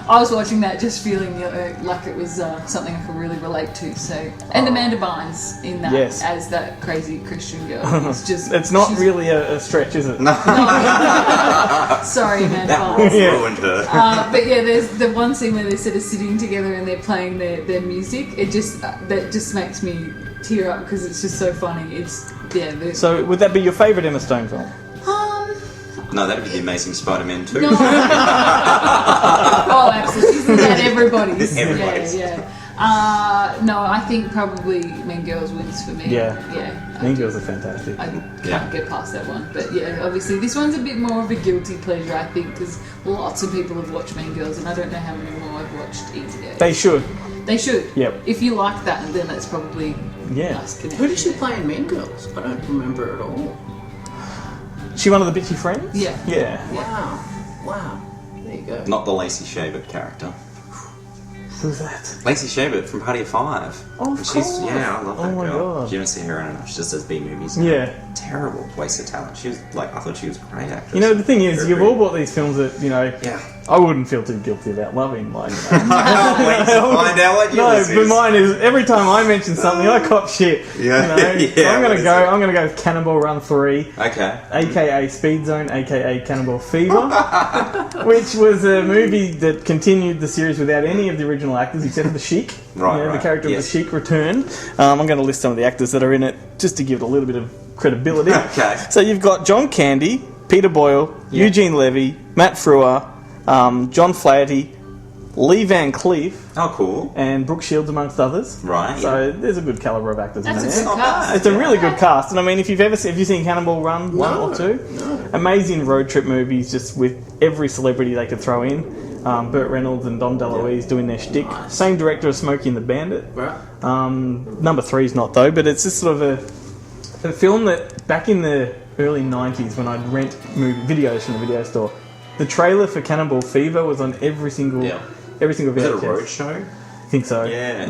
I was watching that just feeling like it was something I could really relate to. So, and Amanda Bynes in that as that crazy Christian girl. It's just it's not really a stretch, is it? No. Sorry, Amanda That Bynes. ruined her. But yeah, there's the one scene where they're sort of sitting together and they're playing their music. It just that just makes me tear up because it's just so funny. It's So would that be your favourite Emma Stone film? No, that'd be The Amazing Spider-Man 2. No. Oh, absolutely. Isn't that everybody's? Everybody's. No, I think probably Mean Girls wins for me. Yeah. Yeah. Mean Girls are fantastic. I can't get past that one. But yeah, obviously this one's a bit more of a guilty pleasure, I think, because lots of people have watched Mean Girls and I don't know how many more I've watched either. They should. They should. Yep. If you like that, then that's probably nice connection. Who did she play in Mean Girls? I don't remember at all. She one of the bitchy friends? Yeah. Wow. There you go. Not the Lacey Chabert character. Who's that? Lacey Chabert from Party of Five. Oh, of And course. Yeah, I love that Oh my girl. God. You don't see her in enough. She just does B movies. Yeah. Terrible waste of talent. She was I thought she was a great actress. You know, the thing is, Very you've pretty. all bought these films that, Yeah. I wouldn't feel too guilty about loving. Like, I can't wait to find out what yours no, but is. mine is every time I mention something, I cop shit. Yeah. You know? Yeah, So I'm what gonna is go. it? I'm gonna go with Cannonball Run 3, Okay. aka Speed Zone, aka Cannonball Fever, which was a movie that continued the series without any of the original actors except for the Sheik. Right, The right, character yes. of the Sheik returned. I'm going to list some of the actors that are in it just to give it a little bit of credibility. Okay. So you've got John Candy, Peter Boyle, Eugene Levy, Matt Frewer, John Flaherty, Lee Van Cleef, Oh, cool. and Brooke Shields, amongst others. Right. So there's a good calibre of actors That's in a there. good cast. It's a really good cast, and I mean, if you've seen Cannonball Run 1 or 2, amazing road trip movies, just with every celebrity they could throw in. Burt Reynolds and Dom DeLuise doing their shtick. Same director as Smokey and the Bandit. Right. Number 3's not though, but it's just sort of a film that back in the early 90s when I'd rent videos from the video store, the trailer for Cannonball Fever was on every single Yeah. VHS. Was it a road show? I think so. Yeah.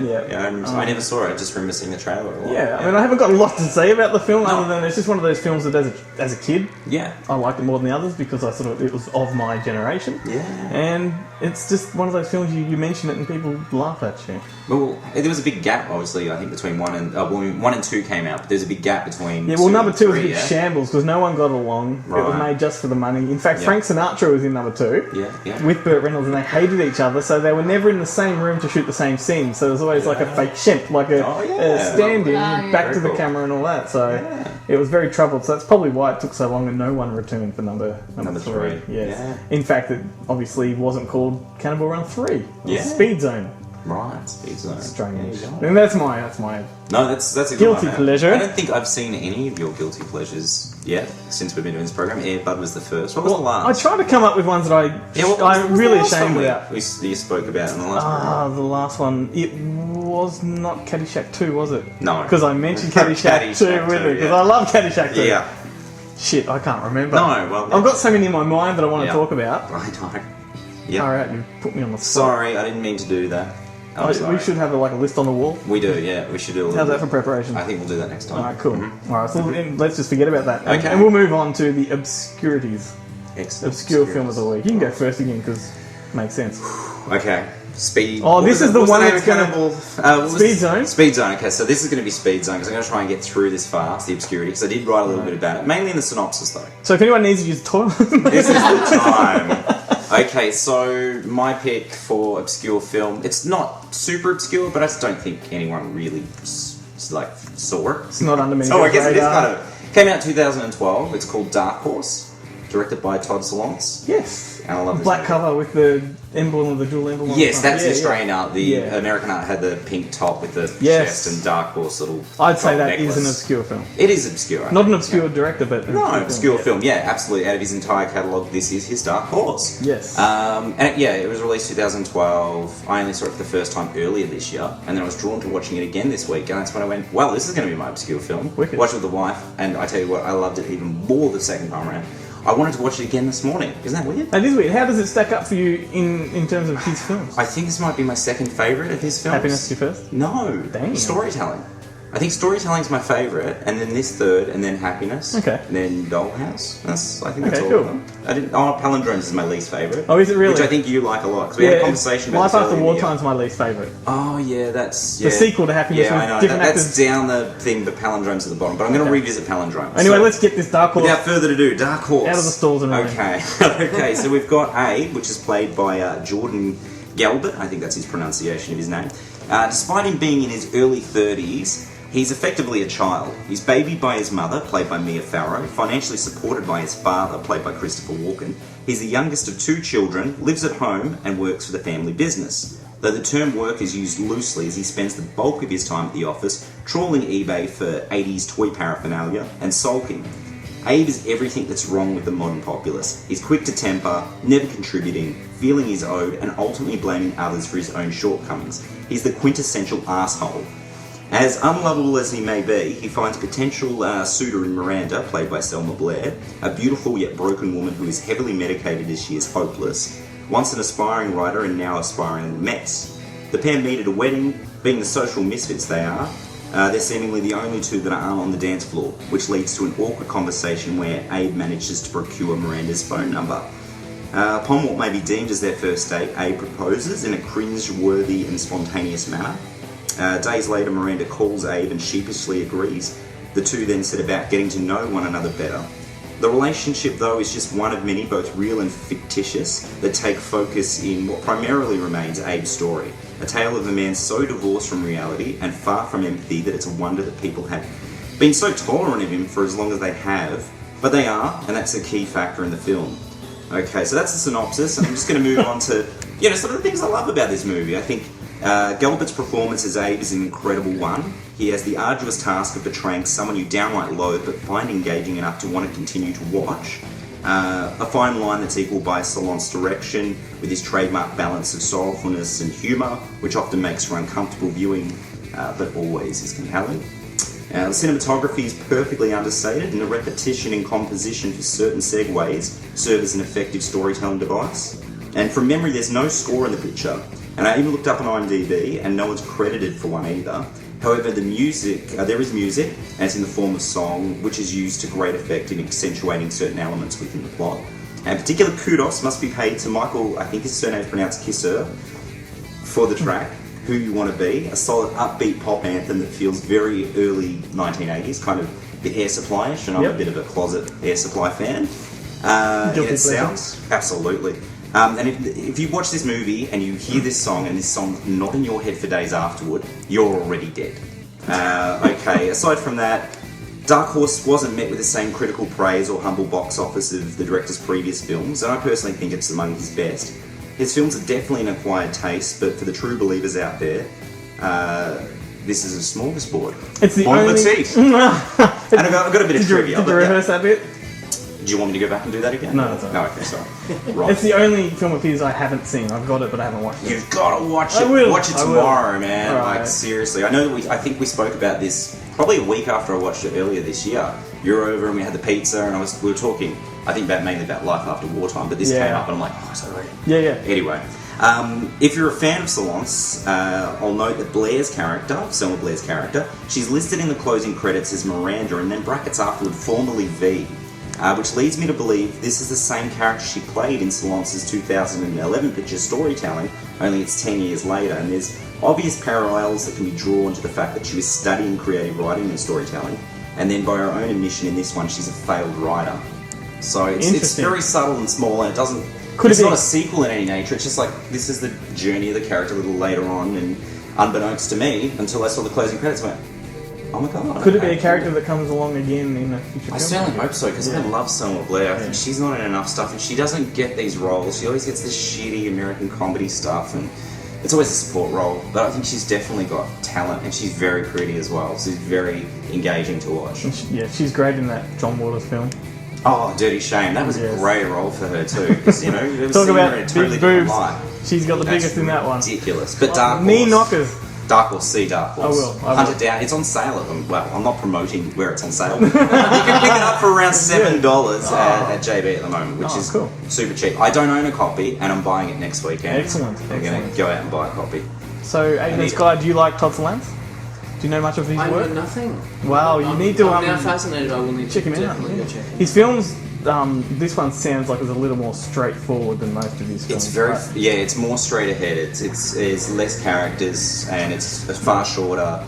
I never saw it. I just remember seeing the trailer a lot. Yeah, I mean, I haven't got a lot to say about the film other than it's just one of those films that as a kid, Yeah. I liked it more than the others because it was of my generation. Yeah. And it's just one of those films you mention it and people laugh at you. Well, there was a big gap, obviously, I think, between 1 and... 1 and 2 came out, but there's a big gap between Yeah, well, 2 number and 2 was a 3, big yeah? shambles because no one got along. It was Right. made just for the money. In fact, Yeah. Frank Sinatra was in number 2 Yeah. with Burt Reynolds and they hated each other, so they were never in the same room to shoot the same scene. So there was always like a Fakeshemp, like a stand-in yeah. back Very to the cool. camera and all that. So it was very troubled. So that's probably why it took so long and no one returned for number Number 3. three. Yes. Yeah. In fact, it obviously wasn't called Cannonball Run 3. It was Yeah. Speed Zone. Right, Speed Zone. Strange. There you go. And that's my No, that's a good Guilty one, man. pleasure. I don't think I've seen any of your guilty pleasures yet since we've been doing this program. Air Bud was the first. What was the last? I try to come up with ones that what was I'm the really last ashamed one about. you spoke about in the last program. The last one. It was not Caddyshack 2, was it? No. Because I mentioned Caddyshack 2 Caddyshack with 2, it, because yeah. I love Caddyshack 2. Yeah. Shit, I can't remember. No, well... I've got so many in my mind that I want to Yeah. talk about. I know. Yeah. Alright, you put me on the spot. Sorry, I didn't mean to do that. I'm sorry. We should have a list on the wall. We do, yeah. We should do a little How's that bit. for preparation? I think we'll do that next time. Alright, cool. Alright, so let's just forget about that. Okay. And we'll move on to the obscurities. Excellent. Obscure film of the week. You can go first again, because it makes sense. Okay. Speed. Oh, what this was is the what's one name that's of gonna- Cannibal? Speed Zone? Speed Zone. Okay, so this is going to be Speed Zone because I'm going to try and get through this fast, the obscurity, because I did write a little bit about it, mainly in the synopsis though. So if anyone needs to use the toilet... This is the time. Okay, so my pick for obscure film, it's not super obscure, but I just don't think anyone really saw it. It's not under many So I guess it is radar. kind of... Came out 2012. It's called Dark Horse, directed by Todd Solondz. Yes. And I love this Black movie. cover with the emblem of the dual emblem on the Yes, front. that's the Australian art. The Yeah. American art had the pink top with the Yes. chest and Dark Horse little. I'd say gold that necklace. is an obscure film. It is obscure. I Not an think, obscure yeah. director, but an No, obscure obscure film. film. Yeah, absolutely. Out of his entire catalogue, this is his Dark Horse. Yes. It was released 2012. I only saw it for the first time earlier this year, and then I was drawn to watching it again this week, and that's when I went, well, this is going to be my obscure film. Wicked. Watched it with the wife, and I tell you what, I loved it even more the second time around. I wanted to watch it again this morning. Isn't that weird? That is weird. How does it stack up for you in terms of his films? I think this might be my second favourite of his films. Happiness to you first? No. Damn. Storytelling. I think storytelling's my favourite, and then this third, and then happiness. Okay. And then Dollhouse. I think that's Okay, all cool. of them. Palindromes is my least favourite. Oh, is it really? Which I think you like a lot, because we had a conversation about Life this After earlier in the year. Wartime's my least favourite. Oh, yeah, that's... The sequel to Happiness Yeah, with I know. different That's actors. down the thing, but Palindrome's at the bottom. But I'm going to revisit Palindrome. Anyway, So, let's get this Dark Horse. without further ado, Dark Horse. Out of the stalls and everything. Okay. Okay, so we've got Abe, which is played by Jordan Galbert. I think that's his pronunciation of his name. Despite him being in his early 30s, he's effectively a child. He's babied by his mother, played by Mia Farrow, financially supported by his father, played by Christopher Walken. He's the youngest of 2 children, lives at home, and works for the family business. Though the term work is used loosely, as he spends the bulk of his time at the office trawling eBay for 80s toy paraphernalia and sulking. Abe is everything that's wrong with the modern populace. He's quick to temper, never contributing, feeling he's owed, and ultimately blaming others for his own shortcomings. He's the quintessential asshole. As unlovable as he may be, he finds potential suitor in Miranda, played by Selma Blair, a beautiful yet broken woman who is heavily medicated as she is hopeless. Once an aspiring writer and now aspiring mess. The pair meet at a wedding, being the social misfits they are. They're seemingly the only 2 that aren't on the dance floor, which leads to an awkward conversation where Abe manages to procure Miranda's phone number. Upon what may be deemed as their first date, Abe proposes in a cringe-worthy and spontaneous manner. Days later, Miranda calls Abe and sheepishly agrees. The 2 then set about getting to know one another better. The relationship, though, is just one of many, both real and fictitious, that take focus in what primarily remains Abe's story. A tale of a man so divorced from reality and far from empathy that it's a wonder that people have been so tolerant of him for as long as they have. But they are, and that's a key factor in the film. Okay, so that's the synopsis. I'm just going to move on to, some of the things I love about this movie. I think Galbert's performance as Abe is an incredible one. He has the arduous task of portraying someone you downright loathe but find engaging enough to want to continue to watch. A fine line that's equalled by Salon's direction, with his trademark balance of sorrowfulness and humour, which often makes for uncomfortable viewing, but always is compelling. The cinematography is perfectly understated, and the repetition in composition for certain segues serve as an effective storytelling device. And from memory, there's no score in the picture. And I even looked up on IMDb, and no one's credited for one either. However, the music, there is music, and it's in the form of song, which is used to great effect in accentuating certain elements within the plot. And particular kudos must be paid to Michael, I think his surname is pronounced Kisser, for the track, Who You Want to Be, a solid upbeat pop anthem that feels very early 1980s, kind of the Air Supply-ish, and I'm a bit of a closet Air Supply fan. It sounds, absolutely. And if you watch this movie and you hear this song and this song's not in your head for days afterward, you're already dead. Okay, aside from that, Dark Horse wasn't met with the same critical praise or humble box office of the director's previous films, and I personally think it's among his best. His films are definitely an acquired taste, but for the true believers out there, this is a smorgasbord. It's the Bon only... appetit. And I've got a bit of trivia. Did you rehearse that bit? Do you want me to go back and do that again? No, that's all right. No, okay, sorry. Right. It's the only film of his I haven't seen. I've got it, but I haven't watched it. You've got to watch it. I will. Watch it I will. tomorrow, man. All right. Like, seriously. I know that I think we spoke about this probably a week after I watched it earlier this year. You were over and we had the pizza and we were talking, I think mainly about Life After Wartime, but this came up and I'm like, oh, sorry. Yeah. Anyway, if you're a fan of Salon's, I'll note that Blair's character, Selma Blair's character, she's listed in the closing credits as Miranda and then brackets afterward formerly V. Which leads me to believe this is the same character she played in Salon's 2011 picture Storytelling, only it's 10 years later, and there's obvious parallels that can be drawn to the fact that she was studying creative writing and storytelling, and then by her own admission in this one, she's a failed writer. So it's very subtle and small, and it's not a sequel in any nature, it's just like, this is the journey of the character a little later on, and unbeknownst to me, until I saw the closing credits, I went, oh my god. Could it be a character that comes along again in a future film? I certainly hope so, because I love Selma Blair. I think she's not in enough stuff, and she doesn't get these roles. She always gets this shitty American comedy stuff, and it's always a support role. But I think she's definitely got talent, and she's very pretty as well. She's very engaging to watch. She's great in that John Waters film. Oh, Dirty Shame. That was a great role for her too. Because, you know, you've ever Talk seen about her in a totally big different boobs. light. She's got the biggest in that one. Ridiculous. But Dark Horse. Knee knockers. Dark Horse, see Dark Horse. I will. Hunt it down. It's on sale at them. Well, I'm not promoting where it's on sale. You can pick it up for around $7 at JB at the moment, which is cool. super cheap. I don't own a copy, and I'm buying it next weekend. Excellent. I'm going to go out and buy a copy. So, Aidan Prewett Schy, do you like Todd Solondz? Do you know much of his I know work? nothing. Wow, you need to I'm now fascinated. I will need check to him out. definitely go check him. His films, this one sounds like it's a little more straightforward than most of his films. It's very, right? yeah, it's more straight ahead. It's less characters and it's far shorter,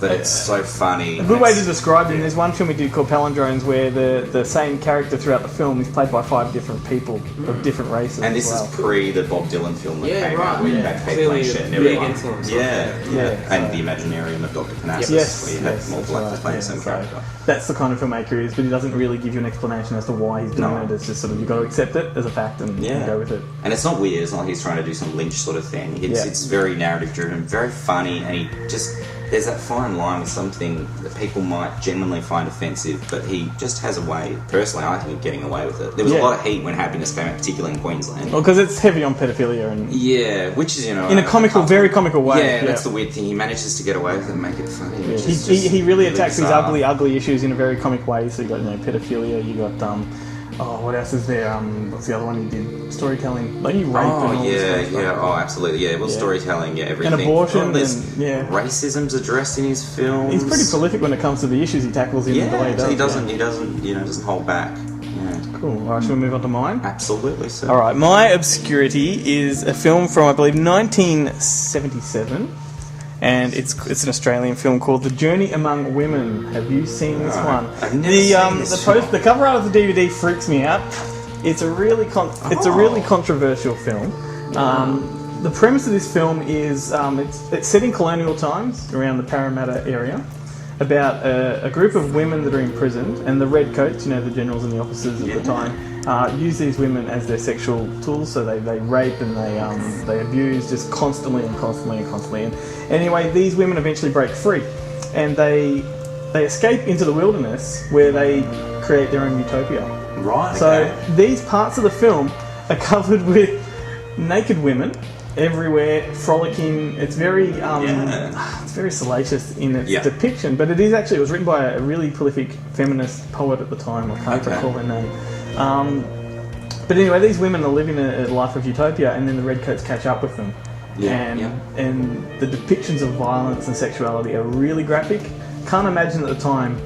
but it's so funny. A good way to describe him, there's one film we did called Palindromes where the same character throughout the film is played by 5 different people of different races. And this as is well. pre the Bob Dylan film that Yeah, came right. out with Yeah. that Kate Clearly Blanchett a and big everyone. influence. Yeah, Yeah, and so- the Imaginarium of Dr. Parnassus, Yes, where you have multiple actors playing the same so character. that's the kind of filmmaker he is, but he doesn't really give you an explanation as to why he's doing No. it. It's just sort of, you've got to accept it as a fact and go with it. And it's not weird, it's not like he's trying to do some Lynch sort of thing. Yeah. It's very narrative driven, very funny, and he just, there's that fine line with something that people might genuinely find offensive, but he just has a way, personally I think, of getting away with it. There was Yeah. a lot of heat when Happiness came out, particularly in Queensland. Well, because it's heavy on pedophilia and Yeah, which is, you know... in a comical, very comical way. Yeah, that's the weird thing. He manages to get away with it and make it funny. Yeah, Which he, is he, just he really attacks these bizarre. ugly issues in a very comic way. So you got pedophilia. You got what else is there? What's the other one he did? Storytelling. Like you rape and all Oh this yeah, kind of stuff. yeah, oh absolutely, yeah. Well, Yeah. storytelling, yeah, everything. And abortion Oh, there's and, yeah. racism's addressed in his films. He's pretty prolific when it comes to the issues he tackles in the way he Yeah, does. he doesn't, yeah. he doesn't, you know, doesn't hold back. Yeah, Cool. All right, shall we move on to mine? absolutely. So. All right, my obscurity is a film from I believe 1977, and it's an Australian film called The Journey Among Women. Have you seen this No, one? I've never seen this film. The cover art of the DVD freaks me out. It's a really controversial film. The premise of this film is it's set in colonial times around the Parramatta area, about a group of women that are imprisoned, and the redcoats, the generals and the officers at the time, use these women as their sexual tools. So they rape and they abuse just constantly. And anyway, these women eventually break free, and they escape into the wilderness where they create their own utopia. Right. So Okay. these parts of the film are covered with naked women everywhere, frolicking. It's very it's very salacious in its depiction, but it was written by a really prolific feminist poet at the time. I can't recall her name. But anyway, these women are living a life of utopia, and then the redcoats catch up with them. And the depictions of violence and sexuality are really graphic. Can't imagine at the time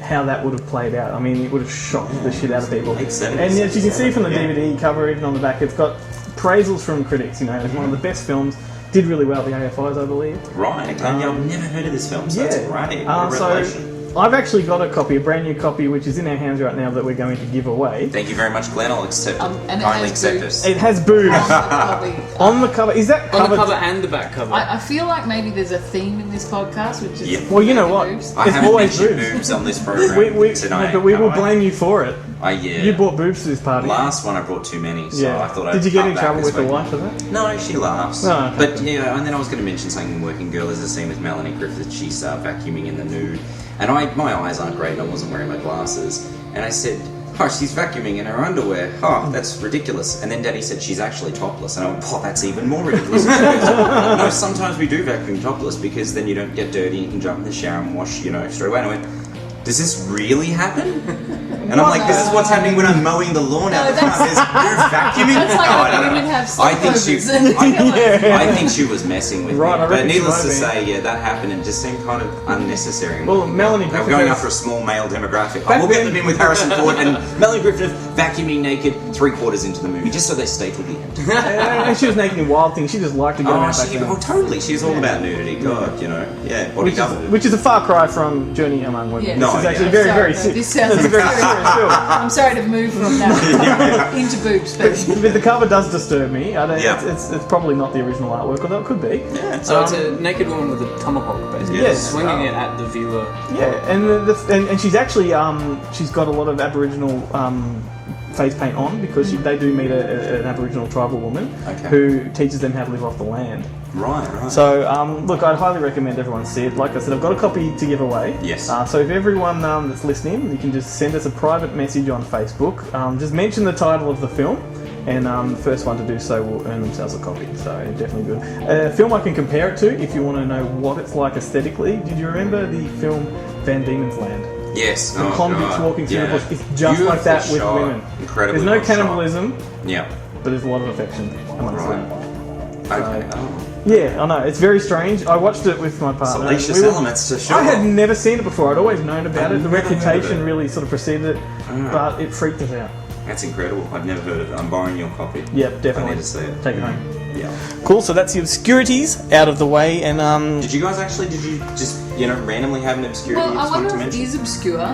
how that would have played out. I mean, it would have shocked the shit out of people. Late 70s, And as you can see from the 77, DVD cover, even on the back, it's got appraisals from critics. It's one of the best films. Did really well at the AFIs, I believe. Right. Okay. I've never heard of this film, so that's great. What a revelation. So I've actually got a brand new copy, which is in our hands right now that we're going to give away. Thank you very much, Glenn. I'll accept And it kindly has accept boobs. it. It has boobs Probably. on the cover. Is that On covered? the cover and the back cover. I feel like maybe there's a theme in this podcast, which is Yeah. Well, you know what? boobs. I It's haven't always mentioned boobs. boobs on this program we tonight. but we will have I? blame you for it. Yeah. You bought boobs to this party. Last one I brought too many, so I thought I'd Did you get cut in back trouble this with the week. wife for that? No, she laughs. Oh, okay. But yeah, and then I was going to mention something in Working Girl. There's a scene with Melanie Griffith. She's vacuuming in the nude, and my eyes aren't great, and I wasn't wearing my glasses. And I said, "Oh, she's vacuuming in her underwear. Oh, that's ridiculous." And then Daddy said she's actually topless, and I went, "Oh, that's even more ridiculous." And she goes, "No, sometimes we do vacuum topless because then you don't get dirty. You can jump in the shower and wash, straight away." And I went, "Does this really happen?" And I'm like, "This is what's happening when I'm mowing the lawn out the front. You're vacuuming." That's like Oh, when I don't know. women have I think she, sleepovers. I think she was messing with Right, I me. But reckon she needless to might have say, yeah, that happened and just seemed kind of unnecessary. Well, Melanie they were Griffith going has- after a small male demographic. Back We'll get then- them in with Harrison Ford and Melanie Griffith vacuuming naked 3/4 into the movie, just so they stay till the end. And she was naked in Wild Things. She just liked to go out back then. Totally. She's all about nudity. God, yeah, body double. Which is a far cry from Journey Among Women. Yeah. This No, is actually yeah. very, Sorry, very no, sick. this sounds It's a very very- serious film. I'm sorry to move from that into boobs, but But the cover does disturb me. I don't. Yeah. It's probably not the original artwork, although it could be. Yeah. So it's a naked woman with a tomahawk, basically. Yes. Swinging it at the viewer. Yeah, and she's actually she's got a lot of Aboriginal face paint on because they do meet an Aboriginal tribal woman who teaches them how to live off the land. Right. So, look, I'd highly recommend everyone see it. Like I said, I've got a copy to give away. Yes. So if everyone that's listening, you can just send us a private message on Facebook. Just mention the title of the film, and the first one to do so will earn themselves a copy. So definitely good. A film I can compare it to if you want to know what it's like aesthetically. Did you remember the film Van Diemen's Land? Yes. The convicts walking through the bush. It's just Beautiful like that with shot. women. Incredibly There's no well shot. cannibalism, Yeah. but there's a lot of affection amongst Right. them. Okay. Yeah, I know. It's very strange. I watched it with my partner. Salacious elements to sure. I had never seen it before. I'd always known about it. The never heard of reputation it. really sort of preceded it, but it freaked us out. That's incredible. I've never heard of it. I'm borrowing your copy. Yep, definitely. I need to see it. Take it home. Yeah. Cool. So that's the obscurities out of the way, and Did you just randomly have an obscurity Well, you I just wanted wonder to if it mention? is obscure.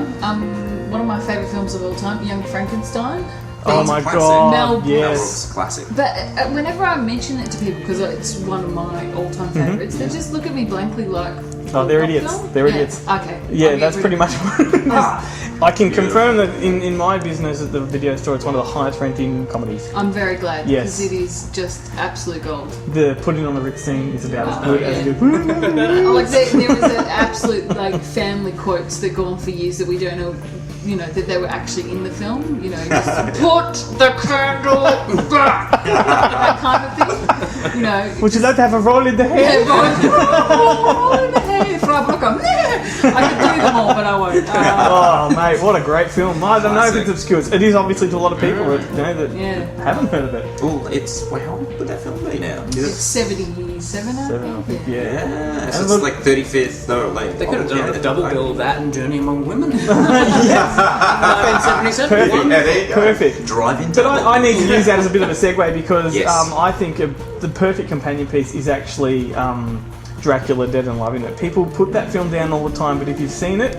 One of my favourite films of all time, Young Frankenstein. oh my classic. god, Mel Brooks. yes. Brooks, classic. But whenever I mention it to people, because it's one of my all-time favourites, they just look at me blankly like, Oh, they're "Pop idiots. film?" They're Yeah, idiots. Okay. Yeah, I'll that's get pretty rid much of what it is. I can Beautiful. confirm that in my business at the video store, it's one of the highest ranking comedies. it. I'm very glad, Yes. because it is just absolute gold. The putting on the Ritz scene is about as Oh, good as yeah. it gets. Like there was an absolute family quotes that go on for years that we don't know, that they were actually in the film. Just put the candle back, that kind of thing. Would you like to have a roll in the Yeah, hair? roll in the hair, throw a I could do them all, but I won't. Oh, mate, what a great film. I don't know if Classic. it's obscure. It is obviously to a lot of people that Yeah. haven't heard of it. Well, how old would that film be now? It's 77, I Seven, I think, yeah. Yeah, so And it's look- like 35th. No, like They could have done a double bill of that and Journey Among Women. 1977. Perfect. One. Yeah, there you go. Perfect. Drive-in. But I need to use that as a bit of a segue because Yes. I think the perfect companion piece is actually Dracula Dead and Loving It. People put that film down all the time, but if you've seen it,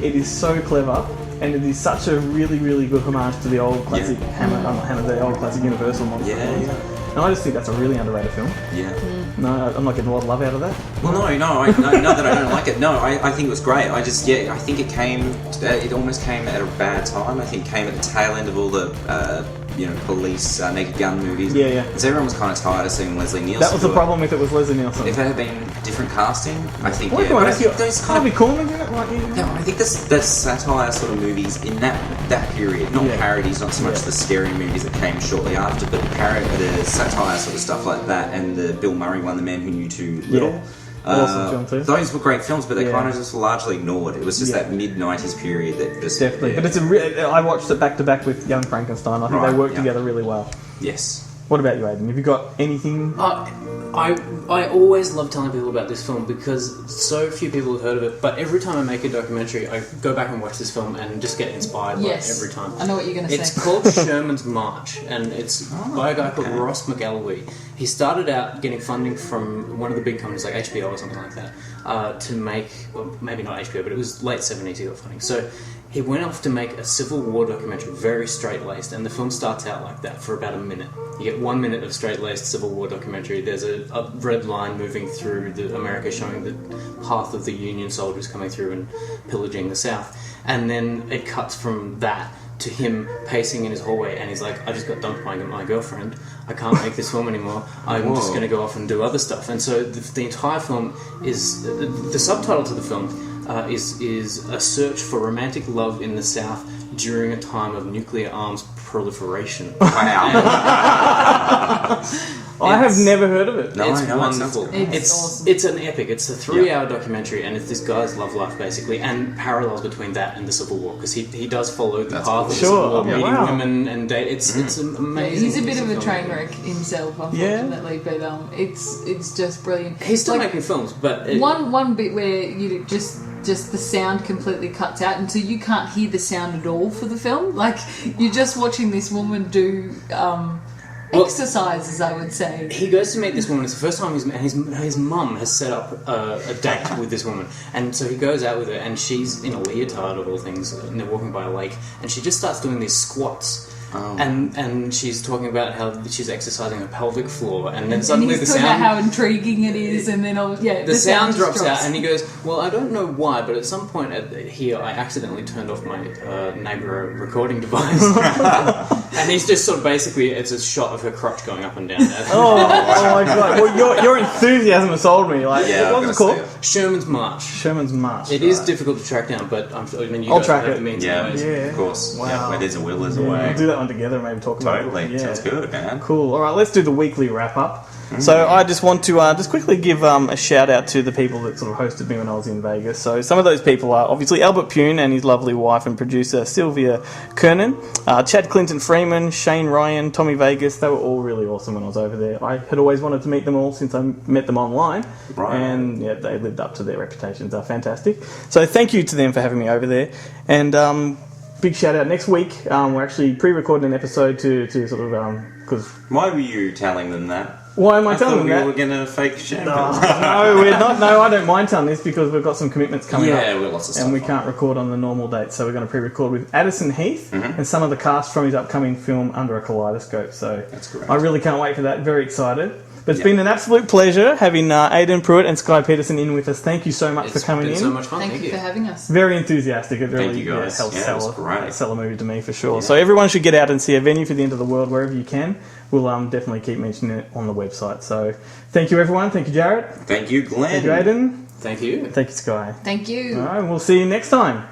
it is so clever and it is such a really, really good homage to the old classic the old classic Universal monster. Yeah, films. yeah. And I just think that's a really underrated film. Yeah. No, I'm not getting a lot of love out of that. Well, no, not that I don't like it. No, I think it was great. I think it almost came at a bad time. I think it came at the tail end of all the, police Naked Gun movies. Yeah, yeah. Because everyone was kind of tired of seeing Leslie Nielsen. That was the do it. problem if it was Leslie Nielsen. If it had been different casting, I think, Well, yeah. come on, But I if think you- those Harvey kind of... Korman in it? Like, No, I think the satire sort of movies in that period, not Yeah. parodies, not so much the scary movies that came shortly after, but the satire sort of stuff like that, and the Bill Murray one, The Man Who Knew Too Little. Yeah. Awesome film too. Those were great films, but they Yeah. kind of just largely ignored. It was just Yeah. that mid-90s period that just... Definitely. Yeah. But it's I watched it back to back with Young Frankenstein. I think Right, they work yeah. together really well. Yes. What about you, Aidan? Have you got anything? I always love telling people about this film because so few people have heard of it. But every time I make a documentary, I go back and watch this film and just get inspired by it every time. I know what you're going to say. It's called Sherman's March, and it's by a guy called Ross McElwee. He started out getting funding from one of the big companies like HBO or something like that to make, well, maybe not HBO, but it was late 70s he got funding. So he went off to make a Civil War documentary, very straight-laced, and the film starts out like that for about a minute. You get 1 minute of straight-laced Civil War documentary. There's a red line moving through America showing the path of the Union soldiers coming through and pillaging the South. And then it cuts from that to him pacing in his hallway, and he's like, I just got dumped by my girlfriend. I can't make this film anymore. I'm just going to go off and do other stuff. And so the entire film is... The subtitle to the film is a search for romantic love in the South during a time of nuclear arms proliferation. Wow. I have never heard of it. No, It's I know, it sounds wonderful. good. It's awesome. It's an epic. It's a 3-hour documentary, and it's this guy's love life basically, and parallels between that and the Civil War because he does follow the path of the Sure. Civil War, Yeah, meeting wow. women and date. It's amazing. He's a bit piece of a film. train wreck himself, unfortunately, but it's just brilliant. He's still Like, making films, but one bit where you just the sound completely cuts out, and so you can't hear the sound at all for the film. Like you're just watching this woman do exercises, I would say. he goes to meet this woman. It's the first time his mum has set up a date with this woman, and so he goes out with her, and she's in a leotard of all things, and they're walking by a lake, and she just starts doing these squats. And she's talking about how she's exercising her pelvic floor, and then And suddenly he's the talking sound, about how intriguing it is, and then the sound just drops out, and he goes, "Well, I don't know why, but at some point here, I accidentally turned off my Nagra recording device." And he's just sort of basically, it's a shot of her crotch going up and down. Oh my god! Well, your enthusiasm has sold me. Like, Yeah, what was it called? Sherman's March. Sherman's March. It is difficult to track down, but you I'll guys track have it. the means Yeah, anyways. Yeah. of course. Wow. Yeah, where there's a will, there's a Yeah, way. we'll do that one together and maybe talk about it. Totally. Yeah. Sounds good, man. Cool. All right, let's do the weekly wrap up. So I just want to just quickly give a shout out to the people that sort of hosted me when I was in Vegas. So some of those people are obviously Albert Pune and his lovely wife and producer Sylvia Kernan, Chad Clinton Freeman, Shane Ryan, Tommy Vegas. They were all really awesome when I was over there. I had always wanted to meet them all since I met them online. Right. And yeah, they lived up to their reputations. They're fantastic. So thank you to them for having me over there. And big shout out next week. We're actually pre-recording an episode to sort of because Why were you telling them that? why am I telling them we that? were going to fake shame. No, we're not. No, I don't mind telling this because we've got some commitments coming up. Yeah, we've got lots of stuff and we on. can't record on the normal date, so we're going to pre-record with Addison Heath and some of the cast from his upcoming film Under a Kaleidoscope. So That's correct. I really can't wait for that. Very excited. But it's been an absolute pleasure having Aidan Prewett and Schy Peterson in with us. Thank you so much for coming been in. so much fun. Thank you for having us. Very enthusiastic. It really you guys. helps Yeah, it was great. sell a movie to me for sure. So everyone should get out and see A Venue for the End of the World wherever you can. We'll definitely keep mentioning it on the website. So thank you, everyone. Thank you, Jarrett. Thank you, Glenn. Thank you, Aidan. Thank you. Thank you, Schy. Thank you. All right, we'll see you next time.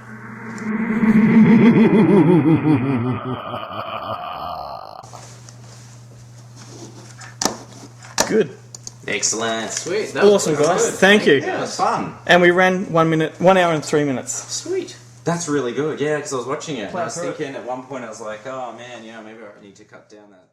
Good. Excellent. Sweet. That was Awesome, guys. good. Thank you. Yeah, it was fun. And we ran 1 hour and 3 minutes. Sweet. That's really good. Yeah, because I was watching it. And I was Plow through it. thinking at one point, I was like, oh man, maybe I need to cut down that.